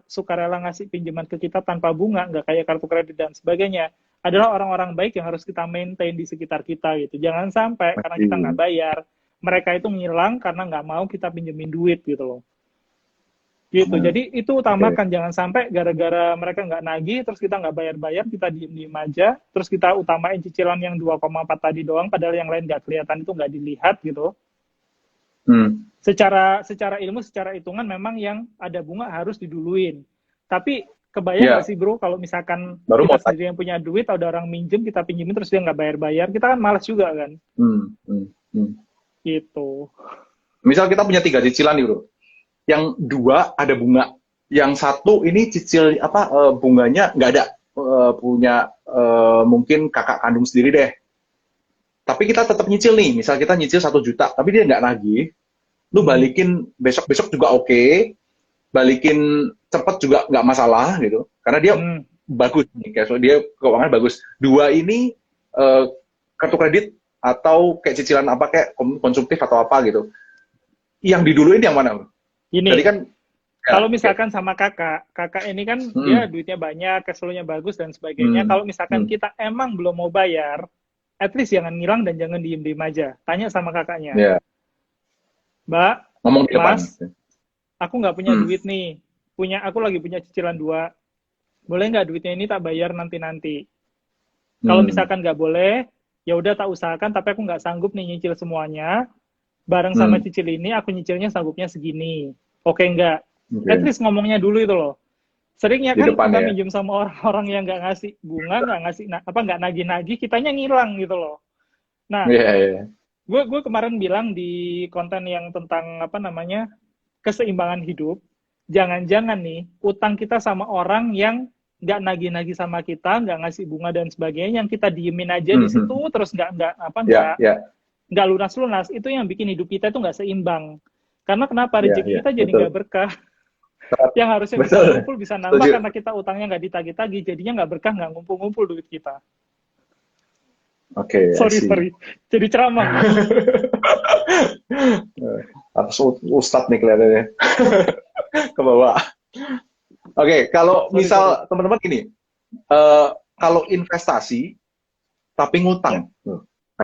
suka rela ngasih pinjaman ke kita tanpa bunga, nggak kayak kartu kredit dan sebagainya, adalah orang-orang baik yang harus kita maintain di sekitar kita gitu. Jangan sampai karena kita nggak bayar, mereka itu ngilang karena nggak mau kita pinjemin duit gitu loh. Gitu. Jadi itu utamakan jangan sampai gara-gara mereka nggak nagih terus kita nggak bayar-bayar kita diem-diem aja terus kita utamain cicilan yang 2,4 tadi doang padahal yang lain nggak kelihatan itu nggak dilihat gitu. Secara ilmu secara hitungan memang yang ada bunga harus diduluin. Tapi kebayang nggak sih bro kalau misalkan kita sendiri yang punya duit ada orang minjem kita pinjemin terus dia nggak bayar-bayar kita kan malas juga kan. Gitu. Misal kita punya 3 cicilan nih bro. Yang 2 ada bunga, yang 1 ini cicil bunganya nggak ada, punya mungkin kakak kandung sendiri deh. Tapi kita tetap nyicil nih, misal kita nyicil 1 juta, tapi dia nggak nagih, lu balikin besok juga oke, balikin cepet juga nggak masalah gitu, karena dia bagus nih, kayak dia keuangan bagus. 2 ini kartu kredit atau kayak cicilan apa kayak konsumtif atau apa gitu, yang diduluin yang mana? Ini kan kalau misalkan sama kakak ini kan dia duitnya banyak, cash flow-nya bagus dan sebagainya. Kalau misalkan kita emang belum mau bayar, at least jangan ngilang dan jangan diem-diem aja. Tanya sama kakaknya. Mbak, Ngomong di depan. Mas, aku nggak punya duit nih. Aku lagi punya cicilan 2. Boleh nggak duitnya ini tak bayar nanti-nanti? Kalau misalkan nggak boleh, ya udah tak usahakan, tapi aku nggak sanggup nih nyicil semuanya. Bareng sama cicil ini, aku nyicilnya sanggupnya segini. Oke nggak? At least ngomongnya dulu itu loh. Seringnya Di kan depan kita ya. minjem sama orang-orang yang nggak ngasih bunga, nggak ngasih nggak nagih-nagih, kitanya ngilang gitu loh. Nah, gue kemarin bilang di konten yang tentang apa namanya keseimbangan hidup, jangan-jangan nih utang kita sama orang yang nggak nagih-nagih sama kita, nggak ngasih bunga dan sebagainya, yang kita diemin aja di situ terus nggak lunas-lunas, itu yang bikin hidup kita itu nggak seimbang. Karena kenapa rezeki kita jadi nggak berkah? Yang harusnya bisa ngumpul bisa nambah karena kita utangnya nggak ditagih-tagih, jadinya nggak berkah, nggak ngumpul-ngumpul duit kita. Oke, sorry. Jadi ceramah. Atas Ustadz nih kelihatannya. Ke bawah. Oke, kalau misal teman-teman gini, kalau investasi tapi ngutang,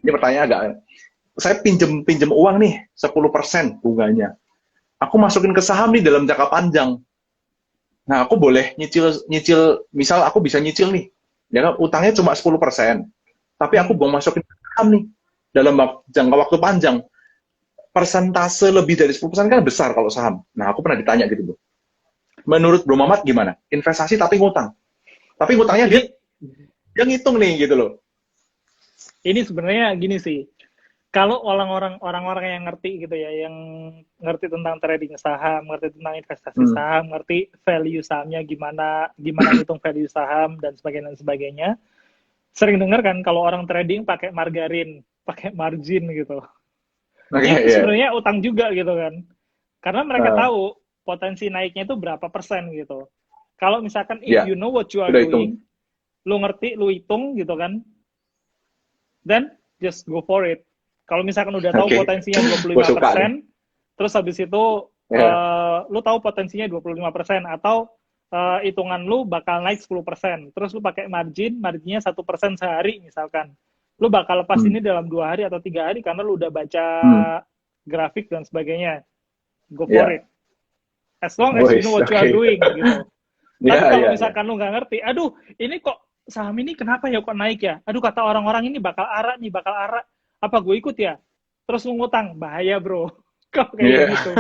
ini pertanyaan agak, saya pinjem uang nih 10% bunganya, aku masukin ke saham nih dalam jangka panjang. Nah, aku boleh nyicil, misal aku bisa nyicil nih, ya kan, utangnya cuma 10%, tapi aku mau masukin ke saham nih dalam jangka waktu panjang. Persentase lebih dari 10% kan besar kalau saham. Nah, aku pernah ditanya gitu, Bro. Menurut Bro Mamat gimana? Investasi tapi ngutang. Tapi ngutangnya dia ngitung nih gitu loh. Ini sebenarnya gini sih. Kalau orang-orang yang ngerti gitu ya, yang ngerti tentang trading saham, ngerti tentang investasi saham, ngerti value sahamnya gimana ngitung value saham dan sebagainya, sering dengar kan kalau orang trading pakai margarin, pakai margin gitu. Itu sebenarnya utang juga gitu kan. Karena mereka tahu potensi naiknya itu berapa persen gitu. Kalau misalkan if you know what you are doing, lu ngerti, lu hitung gitu kan, then just go for it. Kalau misalkan udah tahu potensinya 25%, terus habis itu lu tahu potensinya 25% atau hitungan lu bakal naik 10%, terus lu pakai marginnya 1% sehari misalkan. Lu bakal lepas ini dalam 2 hari atau 3 hari karena lu udah baca grafik dan sebagainya. Go for it. As long as you know what you are doing gitu. Tapi kalau misalkan lu nggak ngerti, aduh ini kok saham ini kenapa ya kok naik ya? Aduh kata orang-orang ini bakal arah. Apa gue ikut ya? Terus lu ngutang, bahaya bro. Kalau kayak gitu.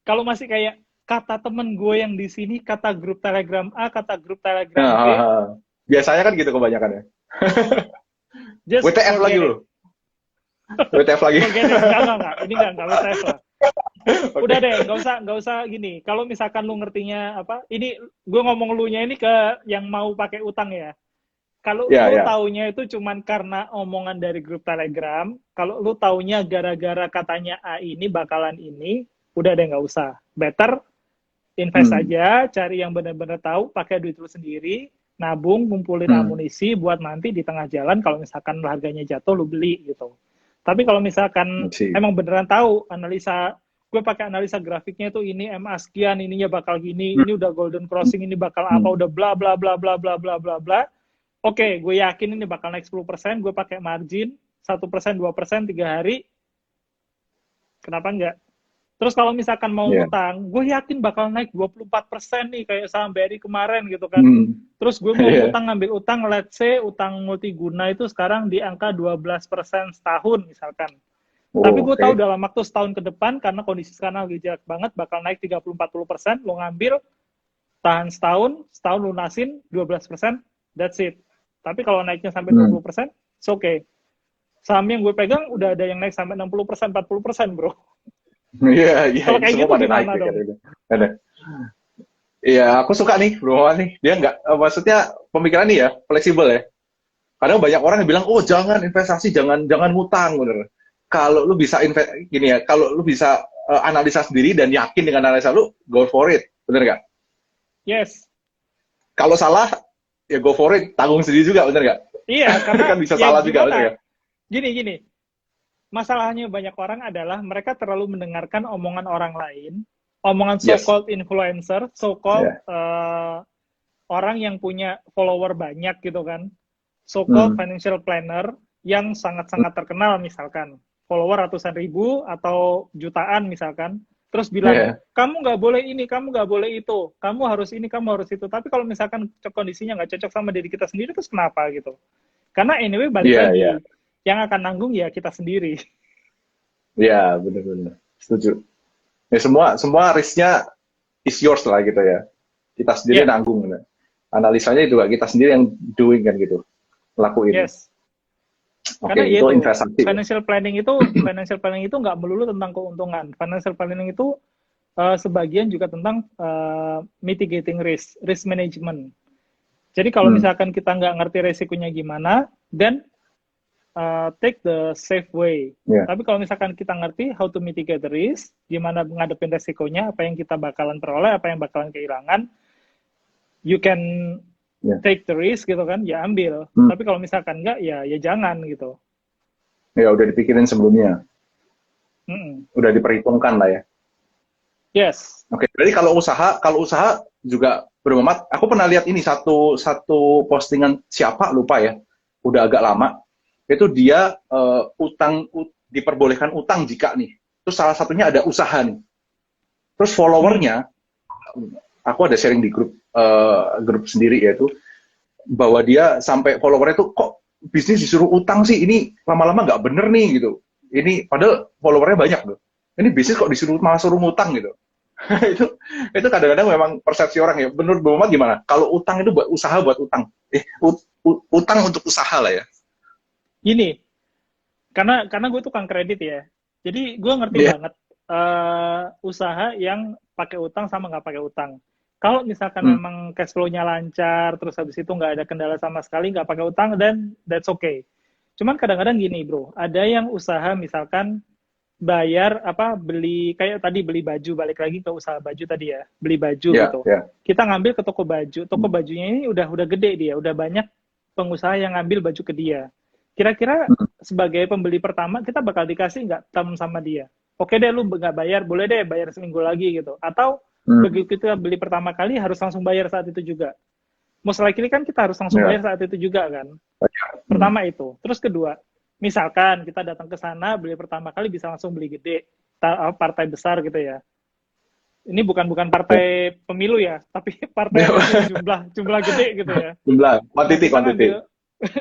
Kalau masih kayak kata temen gue yang di sini, kata grup Telegram A, kata grup Telegram B. Biasanya kan gitu kebanyakan ya. WTF lagi loh. WTF lagi. Enggak. Ini enggak WTF lah. Udah deh, nggak usah gini. Kalau misalkan lu ngertinya apa? Ini gue ngomong lu-nya ini ke yang mau pakai utang ya. Kalau lu taunya itu cuman karena omongan dari grup Telegram, kalau lu taunya gara-gara katanya A ini bakalan ini, udah deh nggak usah. Better invest aja, cari yang benar-benar tahu, pakai duit lu sendiri, nabung, ngumpulin amunisi buat nanti di tengah jalan kalau misalkan harganya jatuh lu beli gitu. Tapi kalau misalkan emang beneran tahu gue pakai analisa grafiknya tuh ini MA sekian, ininya bakal gini, ini udah golden crossing, ini bakal apa, udah bla bla bla bla bla bla bla bla. Oke, gue yakin ini bakal naik 10%, gue pakai margin 1%, 2%, 3 hari. Kenapa enggak? Terus kalau misalkan mau ngutang, gue yakin bakal naik 24% nih kayak saham BRI kemarin gitu kan. Terus gue mau ngutang, ngambil utang, let's say utang multiguna itu sekarang di angka 12% setahun misalkan. Tapi gue tahu dalam waktu setahun ke depan karena kondisi sekarang lagi jelek banget bakal naik 30-40%, lo ngambil tahan setahun lunasin 12%, that's it. Tapi kalau naiknya sampai 20%, it's okay. Saham yang gue pegang udah ada yang naik sampai 60%, 40%, bro. Iya. Kalau kayak gitu gimana dong? Iya, aku suka nih, bro nih. Dia nggak, maksudnya pemikiran nih ya, fleksibel ya. Kadang banyak orang yang bilang, oh jangan investasi, jangan ngutang, bener. Kalau lu bisa gini ya, kalau lu bisa analisa sendiri dan yakin dengan analisa lu, go for it, bener nggak? Yes. Kalau salah, ya go for it, tanggung sendiri juga, bener nggak? Iya, karena kan bisa salah juga, bener nggak? Gini. Masalahnya banyak orang adalah mereka terlalu mendengarkan omongan orang lain, omongan so-called influencer, so-called orang yang punya follower banyak gitu kan, so-called financial planner yang sangat-sangat terkenal misalkan. follower ratusan ribu atau jutaan misalkan, terus bilang, kamu nggak boleh ini, kamu nggak boleh itu, kamu harus ini, kamu harus itu. Tapi kalau misalkan kondisinya nggak cocok sama diri kita sendiri, terus kenapa gitu? Karena anyway balik lagi, yang akan nanggung ya kita sendiri. Iya, benar-benar. Setuju. Ya, semua risknya is yours lah gitu ya. Kita sendiri nanggung. Gitu. Analisanya juga kita sendiri yang doing kan gitu. Lakuin. Yes. Oke, karena itu investasi. Financial planning itu nggak melulu tentang keuntungan. Financial planning itu sebagian juga tentang mitigating risk management. Jadi kalau misalkan kita nggak ngerti resikonya gimana, then take the safe way. Tapi kalau misalkan kita ngerti how to mitigate the risk, gimana ngadepin resikonya, apa yang kita bakalan peroleh, apa yang bakalan kehilangan, you can take the risk gitu kan, ya ambil. Tapi kalau misalkan enggak, ya jangan gitu. Ya udah dipikirin sebelumnya. Udah diperhitungkan lah ya. Yes. Oke, berarti kalau usaha juga berhemat. Aku pernah lihat ini satu postingan siapa lupa ya, udah agak lama. Itu dia diperbolehkan utang jika nih. Terus salah satunya ada usaha nih. Terus followernya, aku ada sharing di grup sendiri yaitu bahwa dia sampai followernya tuh kok bisnis disuruh utang sih, ini lama-lama nggak bener nih gitu. Ini padahal followernya banyak tuh. Ini bisnis kok malah suruh ngutang gitu. itu kadang-kadang memang persepsi orang ya. Menurut Bang Muhammad gimana? Kalau utang itu buat usaha buat utang. Utang untuk usaha lah ya. Gini, karena gue tukang kredit ya. Jadi gue ngerti banget usaha yang pakai utang sama nggak pakai utang. Kalau misalkan memang cash flow-nya lancar, terus habis itu nggak ada kendala sama sekali, nggak pakai utang, dan that's okay. Cuman kadang-kadang gini bro, ada yang usaha misalkan bayar beli kayak tadi beli baju, balik lagi ke usaha baju tadi ya, beli baju gitu. Kita ngambil ke toko bajunya ini udah gede dia, udah banyak pengusaha yang ngambil baju ke dia. Kira-kira sebagai pembeli pertama kita bakal dikasih nggak term sama dia? Oke deh, lu nggak bayar, boleh deh bayar seminggu lagi gitu. Atau begitu kita beli pertama kali harus langsung bayar saat itu juga. Most likely kan kita harus langsung bayar saat itu juga kan. Pertama itu. Terus kedua, misalkan kita datang ke sana beli pertama kali bisa langsung beli gede, partai besar gitu ya. Ini bukan partai pemilu ya, tapi partai jumlah gede gitu ya. Jumlah,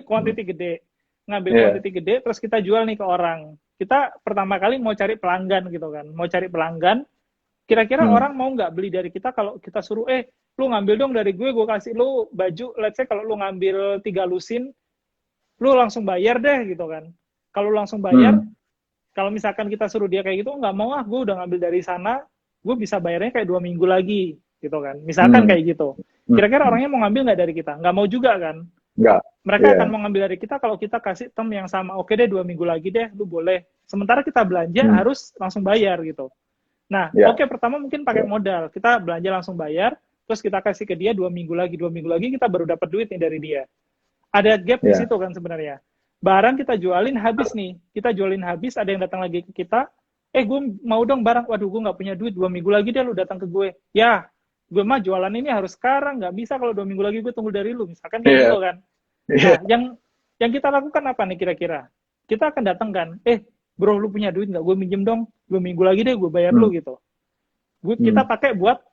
kuantiti gede. Ngambil kuantiti gede, terus kita jual nih ke orang. Kita pertama kali mau cari pelanggan gitu kan. Mau cari pelanggan, kira-kira orang mau nggak beli dari kita kalau kita suruh, lu ngambil dong dari gue kasih lu baju, let's say kalau lu ngambil 3 lusin, lu langsung bayar deh gitu kan. Kalau langsung bayar, kalau misalkan kita suruh dia kayak gitu, nggak mau gue udah ngambil dari sana, gue bisa bayarnya kayak 2 minggu lagi gitu kan. Misalkan kayak gitu. Kira-kira orangnya mau ngambil nggak dari kita? Nggak mau juga kan. Mereka akan mau ngambil dari kita kalau kita kasih term yang sama. Oke deh, 2 minggu lagi deh, lu boleh. Sementara kita belanja harus langsung bayar gitu. Nah, pertama mungkin pakai modal. Kita belanja langsung bayar, terus kita kasih ke dia 2 minggu lagi kita baru dapat duit nih dari dia. Ada gap di situ kan sebenarnya. Barang kita jualin habis nih. Kita jualin habis, ada yang datang lagi ke kita, gue mau dong barang, waduh gue nggak punya duit, 2 minggu lagi deh lu datang ke gue. Ya, gue mah jualan ini harus sekarang, nggak bisa kalau 2 minggu lagi gue tunggu dari lu, misalkan kayak gitu kan. Nah, yang kita lakukan apa nih kira-kira? Kita akan datang kan, bro lu punya duit nggak, gue minjem dong 2 minggu lagi deh gue bayar lu gitu. Kita pakai buat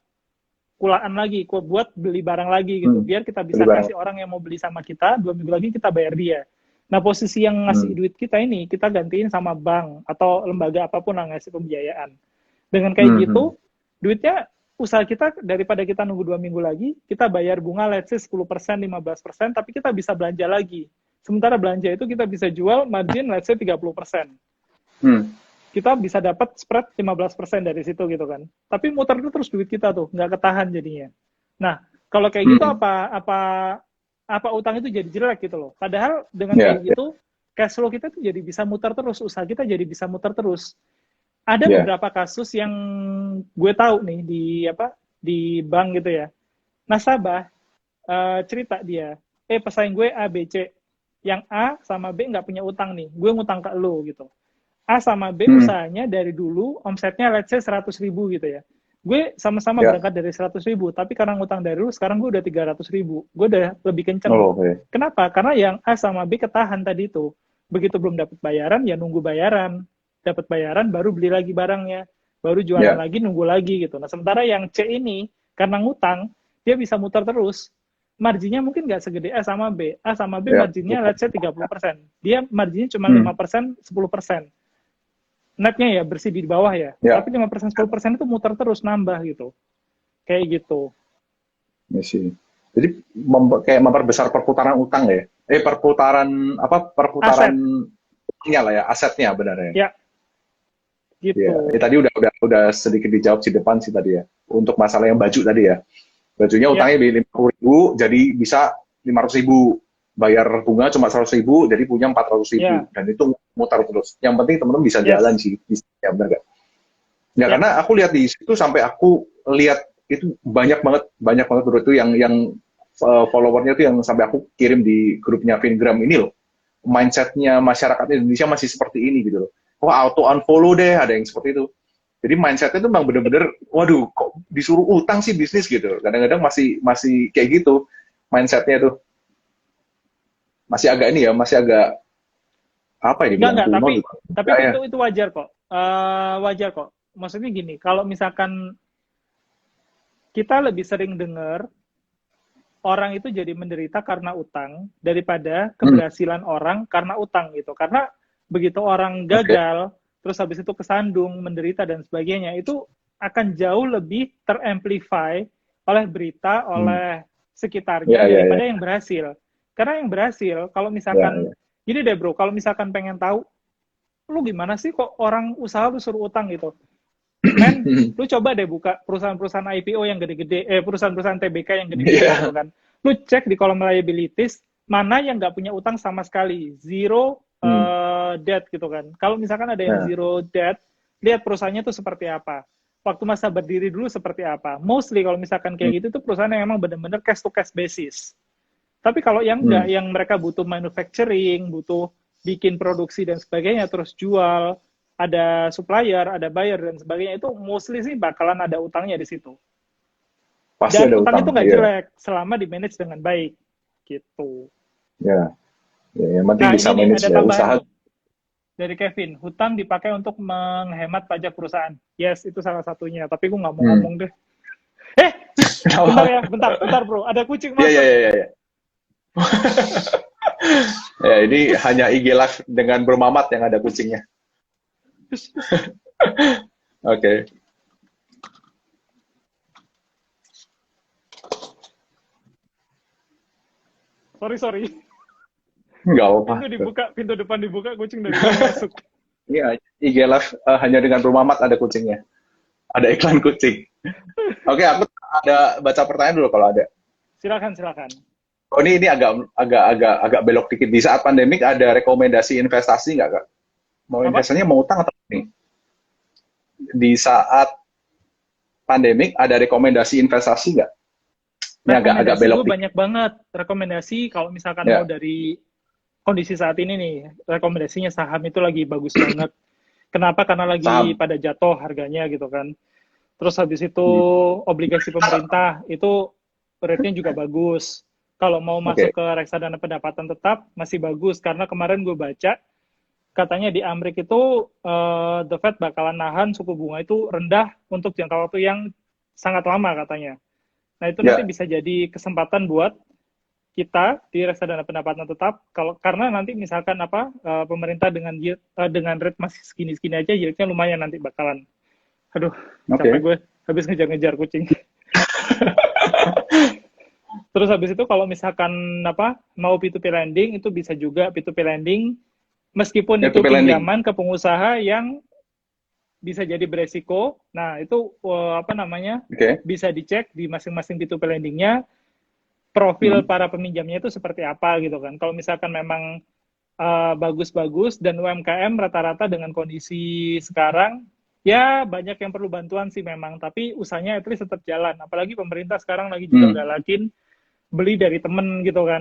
kulaan lagi, buat beli barang lagi gitu, biar kita bisa kasih orang yang mau beli sama kita, 2 minggu lagi kita bayar dia. Nah posisi yang ngasih duit kita ini, kita gantiin sama bank atau lembaga apapun yang ngasih pembiayaan. Dengan kayak gitu, duitnya usaha kita daripada kita nunggu 2 minggu lagi, kita bayar bunga let's say 10%, 15%, tapi kita bisa belanja lagi. Sementara belanja itu kita bisa jual margin let's say 30%. Kita bisa dapat spread 15% dari situ gitu kan. Tapi muter terus duit kita tuh, nggak ketahan jadinya. Nah, kalau kayak gitu apa utang itu jadi jelek gitu loh. Padahal dengan kayak gitu, cash flow kita tuh jadi bisa muter terus, usaha kita jadi bisa muter terus. Ada beberapa kasus yang gue tahu nih di bank gitu ya. Nasabah cerita dia, pesaing gue A, B, C. Yang A sama B nggak punya utang nih, gue ngutang ke lo gitu. A sama B usahanya dari dulu omsetnya let's say 100.000 gitu ya. Gue sama-sama berangkat dari 100.000, tapi karena ngutang dari lu sekarang gue udah 300.000. Gue udah lebih kenceng. Kenapa? Karena yang A sama B ketahan tadi itu. Begitu belum dapat bayaran ya nunggu bayaran. dapat bayaran, baru beli lagi barangnya, baru jualan lagi, nunggu lagi gitu. Nah, sementara yang C ini, karena ngutang, dia bisa muter terus. Marginnya mungkin nggak segede A sama B. A sama B marginnya let's say 30%. Dia marginnya cuma 5%, 10%. Netnya ya bersih di bawah ya. Tapi 5%, 10% itu muter terus, nambah gitu. Kayak gitu. Ya sih. Jadi kayak memperbesar perputaran utang ya. Perputaran utangnya lah ya, asetnya benar ya. Ya. Gitu. Ya, tadi udah sedikit dijawab di depan sih tadi ya. Untuk masalah yang baju tadi ya. Bajunya utangnya di 50.000 jadi bisa 500.000. Bayar bunga cuma 100.000 jadi punya 400.000 dan itu mutar terus. Yang penting teman-teman bisa jalan sih, ya benar gak? Ya karena aku lihat di situ sampai aku lihat itu banyak banget bro itu yang followernya itu yang sampai aku kirim di grupnya Fingram ini loh. Mindsetnya masyarakat Indonesia masih seperti ini gitu loh. Auto unfollow deh, ada yang seperti itu. Jadi mindsetnya itu memang bener-bener, waduh kok disuruh utang sih bisnis gitu. Kadang-kadang masih kayak gitu mindsetnya tuh. Masih agak apa ya? Enggak, tapi itu wajar kok. Wajar kok. Maksudnya gini, kalau misalkan kita lebih sering dengar orang itu jadi menderita karena utang daripada keberhasilan orang karena utang gitu. Karena begitu orang gagal, terus habis itu kesandung, menderita dan sebagainya, itu akan jauh lebih teramplify oleh berita, oleh sekitarnya daripada yang berhasil. Karena yang berhasil, kalau misalkan, gini deh bro, kalau misalkan pengen tahu, lu gimana sih kok orang usaha lu suruh utang gitu? Men, lu coba deh buka perusahaan-perusahaan IPO yang gede-gede, perusahaan-perusahaan TBK yang gede-gede gitu kan. Lu cek di kolom liabilities, mana yang nggak punya utang sama sekali, zero debt gitu kan. Kalau misalkan ada yang zero debt, lihat perusahaannya tuh seperti apa. Waktu masa berdiri dulu seperti apa. Mostly kalau misalkan kayak gitu tuh perusahaan yang emang benar-benar cash to cash basis. Tapi kalau yang enggak, yang mereka butuh manufacturing, butuh bikin produksi dan sebagainya, terus jual, ada supplier, ada buyer dan sebagainya, itu mostly sih bakalan ada utangnya di situ. Pasti dan ada utang itu nggak jelek selama di manage dengan baik, gitu. Ya, yang penting bisa manage ya usaha. Dari Kevin, hutang dipakai untuk menghemat pajak perusahaan. Yes, itu salah satunya. Tapi gue nggak mau ngomong deh. Bentar bro, ada kucing masuk. Iya. Ya, ini hanya IG Live dengan Bro Mamat yang ada kucingnya. Oke. Sorry. Nggak apa-apa. Pintu depan dibuka, kucing dari masuk. Iya, IG Live hanya dengan Bro Mamat ada kucingnya. Ada iklan kucing. Oke, aku ada baca pertanyaan dulu kalau ada. Silakan. Oh, ini agak belok dikit. Di saat pandemik ada rekomendasi investasi nggak, Kak? Mau investasinya mau utang atau ini? Di saat pandemik ada rekomendasi investasi nggak? Ini agak belok dikit. Banyak banget rekomendasi kalau misalkan mau dari kondisi saat ini nih, rekomendasinya saham itu lagi bagus banget. Kenapa? Karena lagi pada jatuh harganya gitu kan. Terus habis itu obligasi pemerintah itu rate-nya juga bagus. Kalau mau masuk ke reksadana pendapatan tetap masih bagus karena kemarin gue baca katanya di Amerika itu the Fed bakalan nahan suku bunga itu rendah untuk jangka waktu yang sangat lama katanya. Nah itu nanti bisa jadi kesempatan buat kita di reksadana pendapatan tetap karena nanti misalkan pemerintah dengan rate masih segini aja yieldnya lumayan nanti bakalan. Aduh, capek gue habis ngejar-ngejar kucing. Terus habis itu kalau misalkan mau P2P lending itu bisa juga P2P lending meskipun itu pinjaman ke pengusaha yang bisa jadi beresiko. Nah, itu bisa dicek di masing-masing P2P lendingnya profil para peminjamnya itu seperti apa gitu kan. Kalau misalkan memang bagus-bagus dan UMKM rata-rata dengan kondisi sekarang ya banyak yang perlu bantuan sih memang, tapi usahanya at least tetap jalan. Apalagi pemerintah sekarang lagi juga galakin beli dari temen gitu kan.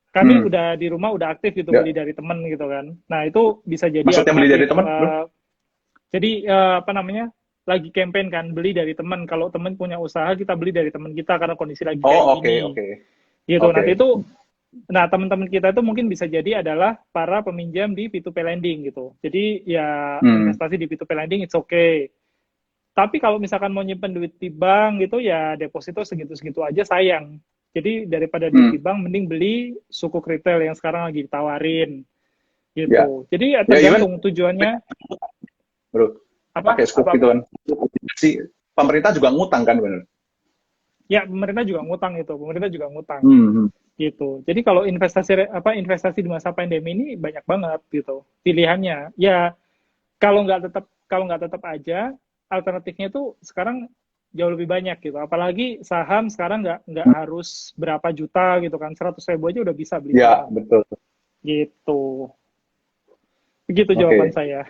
Kami udah di rumah udah aktif gitu beli dari temen gitu kan. Nah itu bisa jadi. Maksudnya beli dari temen? Jadi lagi campaign kan beli dari temen. Kalau temen punya usaha kita beli dari temen kita karena kondisi lagi kayak gini. Gitu. Nanti itu Nah, teman-teman kita itu mungkin bisa jadi adalah para peminjam di P2P lending gitu. Jadi ya investasi di P2P lending it's okay. Tapi kalau misalkan mau nyimpen duit di bank gitu ya deposito segitu-segitu aja sayang. Jadi daripada duit di bank mending beli sukuk retail yang sekarang lagi ditawarin gitu. Jadi ya tergantung tujuannya. Bro, pakai sukuk gitu kan. Si pemerintah juga ngutang kan benar? Ya, pemerintah juga ngutang itu. Pemerintah juga ngutang. Gitu. Jadi kalau investasi di masa pandemi ini banyak banget gitu pilihannya. Ya kalau nggak tetap aja alternatifnya tuh sekarang jauh lebih banyak gitu. Apalagi saham sekarang nggak harus berapa juta gitu kan, 100.000 aja udah bisa beli saham. Ya betul. Gitu. Begitu jawaban saya.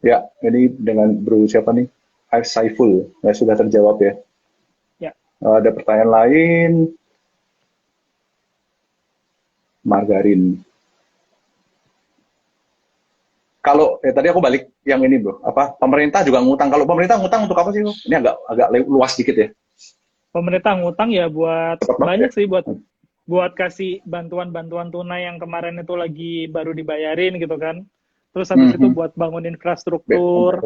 Ya, ini dengan Bro siapa nih? Saiful, ya sudah terjawab ya. Ya. Ada pertanyaan lain? Margarin. Kalau tadi aku balik yang ini bro, pemerintah juga ngutang. Kalau pemerintah ngutang untuk apa sih bro? Ini agak luas dikit ya. Pemerintah ngutang ya buat banyak sih, buat kasih bantuan tunai yang kemarin itu lagi baru dibayarin gitu kan. Terus habis itu buat bangun infrastruktur,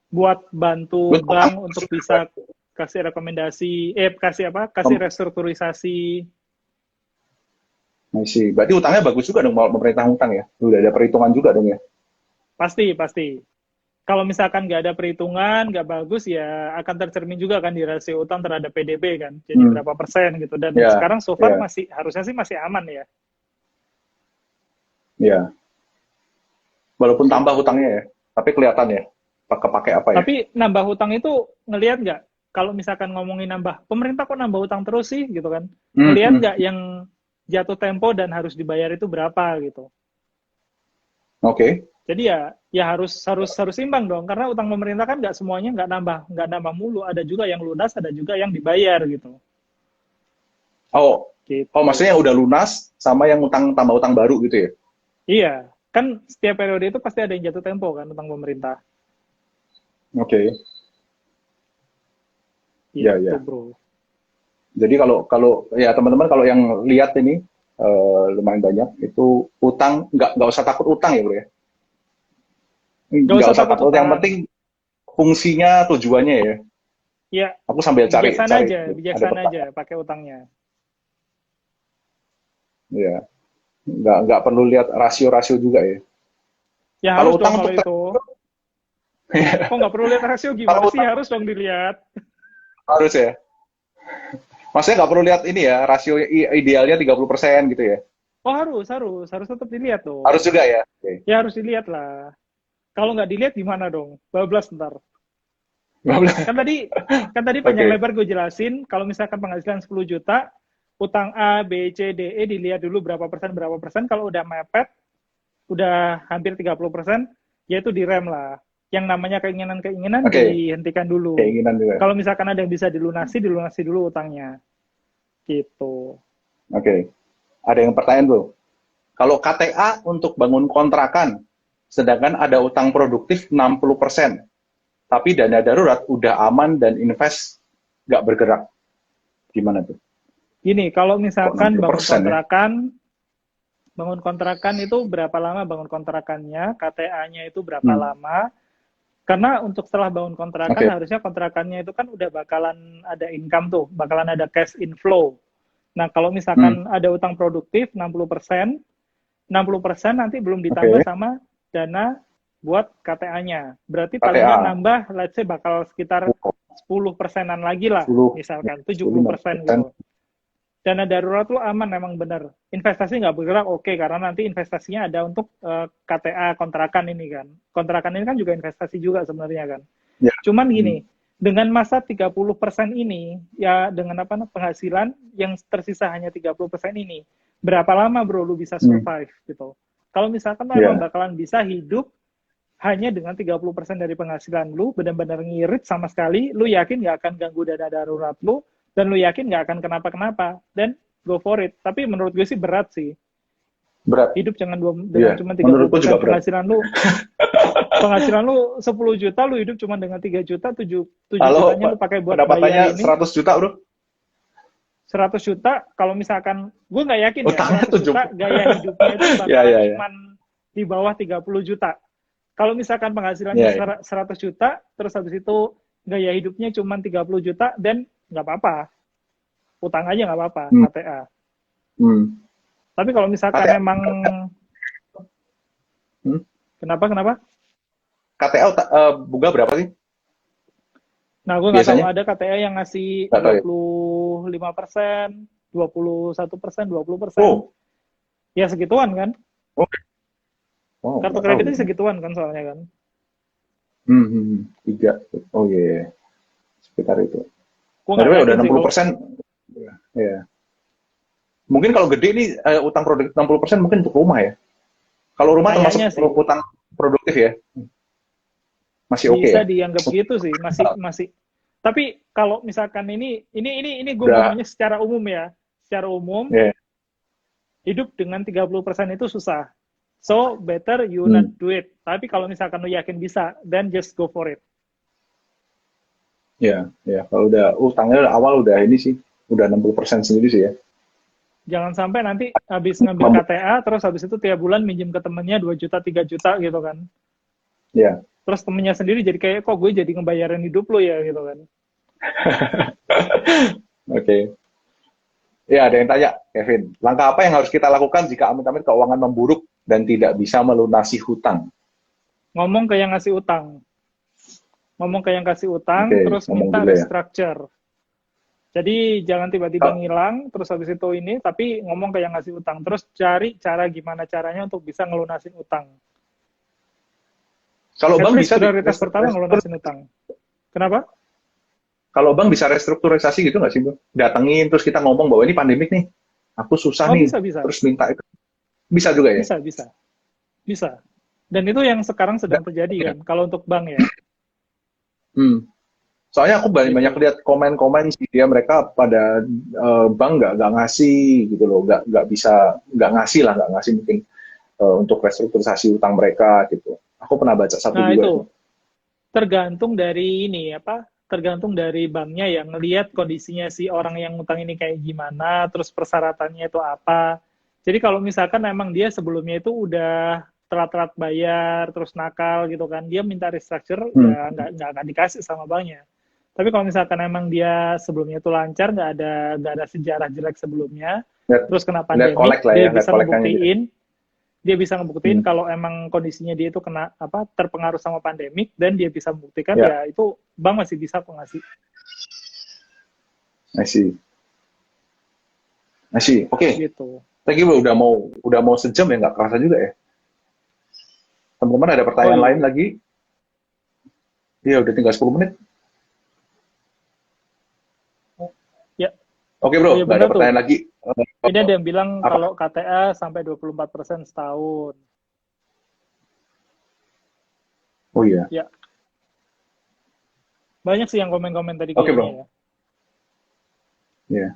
buat bantu bank untuk bisa kasih rekomendasi, kasih restrukturisasi. Masih. Berarti utangnya bagus juga dong kalau pemerintah utang ya? Udah ada perhitungan juga dong ya? Pasti. Kalau misalkan nggak ada perhitungan, nggak bagus, ya akan tercermin juga kan di rasio utang terhadap PDB kan. Jadi berapa persen gitu. Dan sekarang so far harusnya sih masih aman ya. Iya. Walaupun tambah hutangnya ya, tapi kelihatan ya, pakai apa ya. Tapi nambah hutang itu ngelihat nggak? Kalau misalkan ngomongin nambah, pemerintah kok nambah hutang terus sih gitu kan? Ngelihat nggak yang jatuh tempo dan harus dibayar itu berapa gitu? Oke. Jadi ya harus imbang dong, karena utang pemerintah kan nggak semuanya nggak nambah mulu, ada juga yang lunas, ada juga yang dibayar gitu. Gitu. Maksudnya yang udah lunas sama yang tambah utang baru gitu ya? Iya, kan setiap periode itu pasti ada yang jatuh tempo kan utang pemerintah. Oke. Iya, bro. Jadi kalau ya teman-teman kalau yang lihat ini lumayan banyak itu utang nggak usah takut utang ya bro ya. Nggak usah takut. Yang penting fungsinya, tujuannya ya. Iya. Aku sambil cari. Bijaksana aja pakai utangnya. Iya. Nggak perlu lihat rasio juga ya. Ya kalau utang dong, kalau itu. Kok nggak perlu lihat rasio gimana sih? Harus dong dilihat. Harus ya. Maksudnya nggak perlu lihat ini ya, rasio idealnya 30% gitu ya? Oh harus tetap dilihat dong. Harus juga ya? Okay. Ya harus dilihat lah. Kalau nggak dilihat gimana dong? Bablas ntar. Kan tadi panjang lebar gue jelasin, kalau misalkan penghasilan 10 juta, utang A, B, C, D, E dilihat dulu berapa persen, kalau udah mepet, udah hampir 30%, ya itu direm lah. Yang namanya keinginan dihentikan dulu. Kalau misalkan ada yang bisa dilunasi dulu utangnya. Gitu. Oke. Ada yang pertanyaan bro. Kalau KTA untuk bangun kontrakan, sedangkan ada utang produktif 60%, tapi dana darurat udah aman dan invest nggak bergerak. Gimana tuh? Gini, kalau misalkan bangun kontrakan itu berapa lama bangun kontrakannya, KTA-nya itu berapa lama, karena untuk setelah bangun kontrakan harusnya kontrakannya itu kan udah bakalan ada income tuh, bakalan ada cash inflow. Nah, kalau misalkan ada utang produktif 60% nanti belum ditambah sama dana buat KTA-nya. Berarti paling nambah, let's say bakal sekitar 10%-an lagi lah, misalkan 70% gitu. Dana darurat lu aman, emang bener. Investasi nggak bergerak, karena nanti investasinya ada untuk KTA kontrakan ini kan. Kontrakan ini kan juga investasi juga sebenarnya kan. Ya. Cuman gini, dengan masa 30% ini, ya dengan penghasilan yang tersisa hanya 30% ini, berapa lama bro lu bisa survive gitu. Kalau misalkan memang bakalan bisa hidup hanya dengan 30% dari penghasilan lu, benar-benar ngirit sama sekali, lu yakin nggak akan ganggu dana darurat lu, dan lu yakin nggak akan kenapa-kenapa, dan go for it. Tapi menurut gue sih berat sih. Berat. Hidup dengan cuma 30% penghasilan lu. Penghasilan lu 10 juta, lu hidup cuma dengan 3 juta, 7 jutanya lu pakai buat bayar ini. 100 juta bro. 100 juta, kalau misalkan, gue nggak yakin ya, Utangnya 100 juta gaya hidupnya itu bakalan cuman di bawah 30 juta. Kalau misalkan penghasilannya 100 juta, terus habis itu gaya hidupnya cuma 30 juta, dan nggak apa-apa. Utang aja nggak apa-apa, KTA. Tapi kalau misalkan KTA. emang... Kenapa? KTA bunga berapa sih? Nah, gue nggak tahu, ada KTA yang ngasih 25%, 21%, 20%. Oh. Ya segituan kan? Oh, kartu kreditnya segituan kan soalnya kan? 3. Oh iya. Sekitar itu. Nah, udah 60%. Ya. Mungkin kalau gede nih utang produktif 60% mungkin untuk rumah ya. Kalau rumah termasuk utang produktif ya. Masih oke. Bisa dianggap gitu sih, masih. Tapi kalau misalkan ini gue ngomongnya secara umum ya. Secara umum, hidup dengan 30% itu susah. So, better you not do it. Tapi kalau misalkan lu yakin bisa, then just go for it. Ya. Kalau udah utangnya awal udah ini sih, udah 60% sendiri sih ya. Jangan sampai nanti habis ngambil KTA, terus habis itu tiap bulan minjem ke temennya 2 juta, 3 juta gitu kan. Iya. Terus temennya sendiri jadi kayak, kok gue jadi ngebayarin hidup lo ya gitu kan. Oke. Ya, ada yang tanya, Kevin, langkah apa yang harus kita lakukan jika amit-amit keuangan memburuk dan tidak bisa melunasi hutang? Ngomong ke yang ngasih utang. Terus minta restructure. Jadi jangan tiba-tiba ngilang, terus habis itu ini, tapi ngomong ke yang ngasih utang. Terus cari cara gimana caranya untuk bisa ngelunasin utang. Kalau bank bisa prioritas pertama ngelunasin utang. Kenapa? Kalau bank bisa restrukturisasi gitu nggak sih, Bang? Datengin, terus kita ngomong bahwa ini pandemik nih, aku susah nih, bisa. Terus minta itu. Bisa juga ya? Bisa. Dan itu yang sekarang sedang terjadi kan, kalau untuk bank ya. Soalnya aku banyak lihat komen-komen sih, dia mereka pada bank nggak ngasih gitu loh, nggak ngasih mungkin untuk restrukturisasi utang mereka gitu. Aku pernah baca satu juga. Itu tergantung dari tergantung dari banknya yang ngelihat kondisinya si orang yang utang ini kayak gimana, terus persyaratannya itu apa. Jadi kalau misalkan emang dia sebelumnya itu udah telat-telat bayar, terus nakal gitu kan, dia minta restructure, ya nggak akan dikasih sama banknya. Tapi kalau misalkan emang dia sebelumnya itu lancar, nggak ada sejarah jelek sebelumnya, terus kena pandemi, dia bisa ngebuktiin kalau emang kondisinya dia itu terpengaruh sama pandemik, dan dia bisa membuktikan ya itu bank masih bisa kok ngasih. I see. Oke. Gitu. Thank you, udah mau sejam ya, nggak kerasa juga ya. Teman-teman ada pertanyaan lain lagi? Iya, udah tinggal 10 menit. Ya. Oke bro, nggak ada pertanyaan lagi. Ini ada yang bilang kalau KTA sampai 24% setahun. Oh iya. Ya. Banyak sih yang komen-komen tadi. Oke bro. Ya. Iya.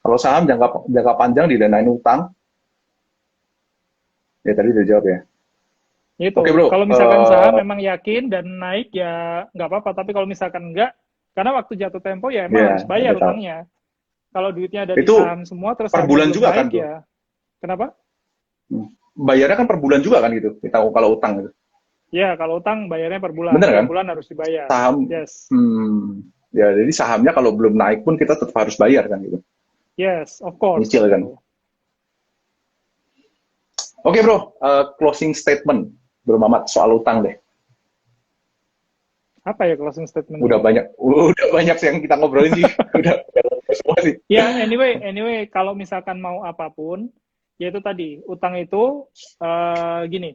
Kalau saham jangka panjang didanain utang, ya tadi udah jawab ya. Itu. Okay, bro. Kalau misalkan saham memang yakin dan naik ya nggak apa-apa. Tapi kalau misalkan enggak, karena waktu jatuh tempo ya emang harus bayar utangnya. Kalau duitnya ada di saham semua, terus per bulan juga naik, kan? Ya. Kenapa? Bayarnya kan per bulan juga kan gitu. Kita kalau utang gitu. Ya, kalau utang bayarnya per bulan. Bener kan? Per bulan harus dibayar. Saham. Yes. Ya, jadi sahamnya kalau belum naik pun kita tetap harus bayar kan gitu. Yes, of course. Nyicil kan. Oke bro, closing statement Bro Mamat soal utang deh. Apa ya closing statement? Udah banyak sih yang kita ngobrolin sih. udah semua sih. Ya, anyway, kalau misalkan mau apapun, yaitu tadi, utang itu gini.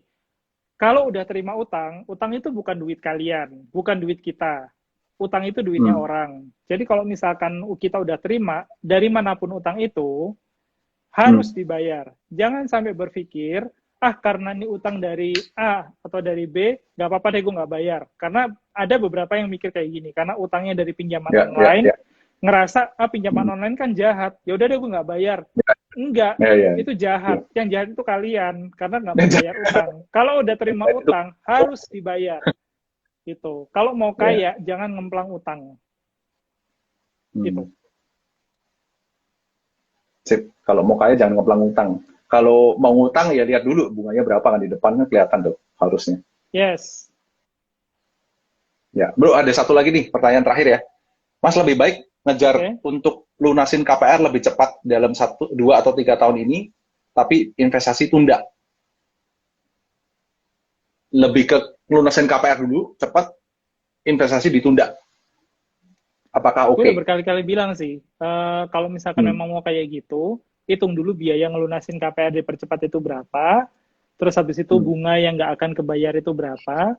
Kalau udah terima utang itu bukan duit kalian, bukan duit kita. Utang itu duitnya orang. Jadi kalau misalkan kita udah terima, dari manapun utang itu, harus dibayar. Jangan sampai berpikir, karena ini utang dari A atau dari B, nggak apa-apa deh gue nggak bayar. Karena ada beberapa yang mikir kayak gini, karena utangnya dari pinjaman online, ngerasa, pinjaman online kan jahat, ya udah deh gue nggak bayar. Enggak, itu jahat. Yang jahat itu kalian, karena nggak mau bayar utang. Kalau udah terima utang, harus dibayar. Gitu. Kalau mau kaya, jangan ngemplang utang. Gitu. Sip. Kalau mau kaya jangan ngeplang utang. Kalau mau ngutang ya lihat dulu bunganya berapa kan di depan kan kelihatan tuh harusnya. Yes. Ya, bro, ada satu lagi nih pertanyaan terakhir ya. Mas lebih baik ngejar untuk lunasin KPR lebih cepat dalam 1, 2 atau 3 tahun ini, tapi investasi tunda. Lebih ke lunasin KPR dulu, cepat, investasi ditunda. Apakah Gue oke? udah berkali-kali bilang sih, kalau misalkan memang mau kayak gitu, hitung dulu biaya ngelunasin KPR dipercepat itu berapa, terus habis itu bunga yang nggak akan kebayar itu berapa,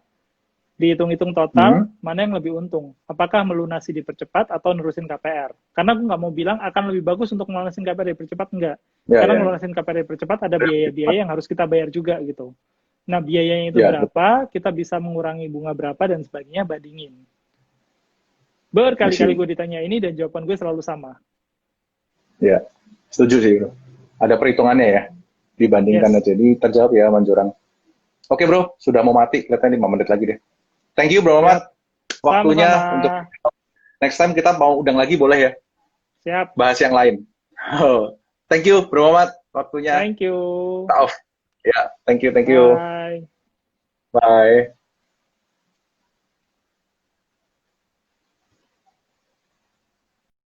dihitung-hitung total, mana yang lebih untung. Apakah melunasi dipercepat atau nerusin KPR? Karena gue nggak mau bilang akan lebih bagus untuk melunasin KPR dipercepat, enggak. Ya, Karena ya. melunasin KPR dipercepat ada biaya-biaya yang harus kita bayar juga gitu. Nah, biayanya itu berapa, kita bisa mengurangi bunga berapa, dan sebagainya, bandingin. Berkali-kali gue ditanya ini, dan jawaban gue selalu sama. Ya, setuju sih, bro. Ada perhitungannya ya, dibandingkan aja. Jadi terjawab ya, Manjurang. Oke, bro, sudah mau mati, kelihatannya 5 menit lagi deh. Thank you, bro Mamat. Waktunya sama-sama. Untuk next time kita mau udang lagi, boleh ya? Siap. Bahas yang lain. Thank you, bro Mamat. Waktunya. Thank you. Off. Ya, thank you. Bye. Bye.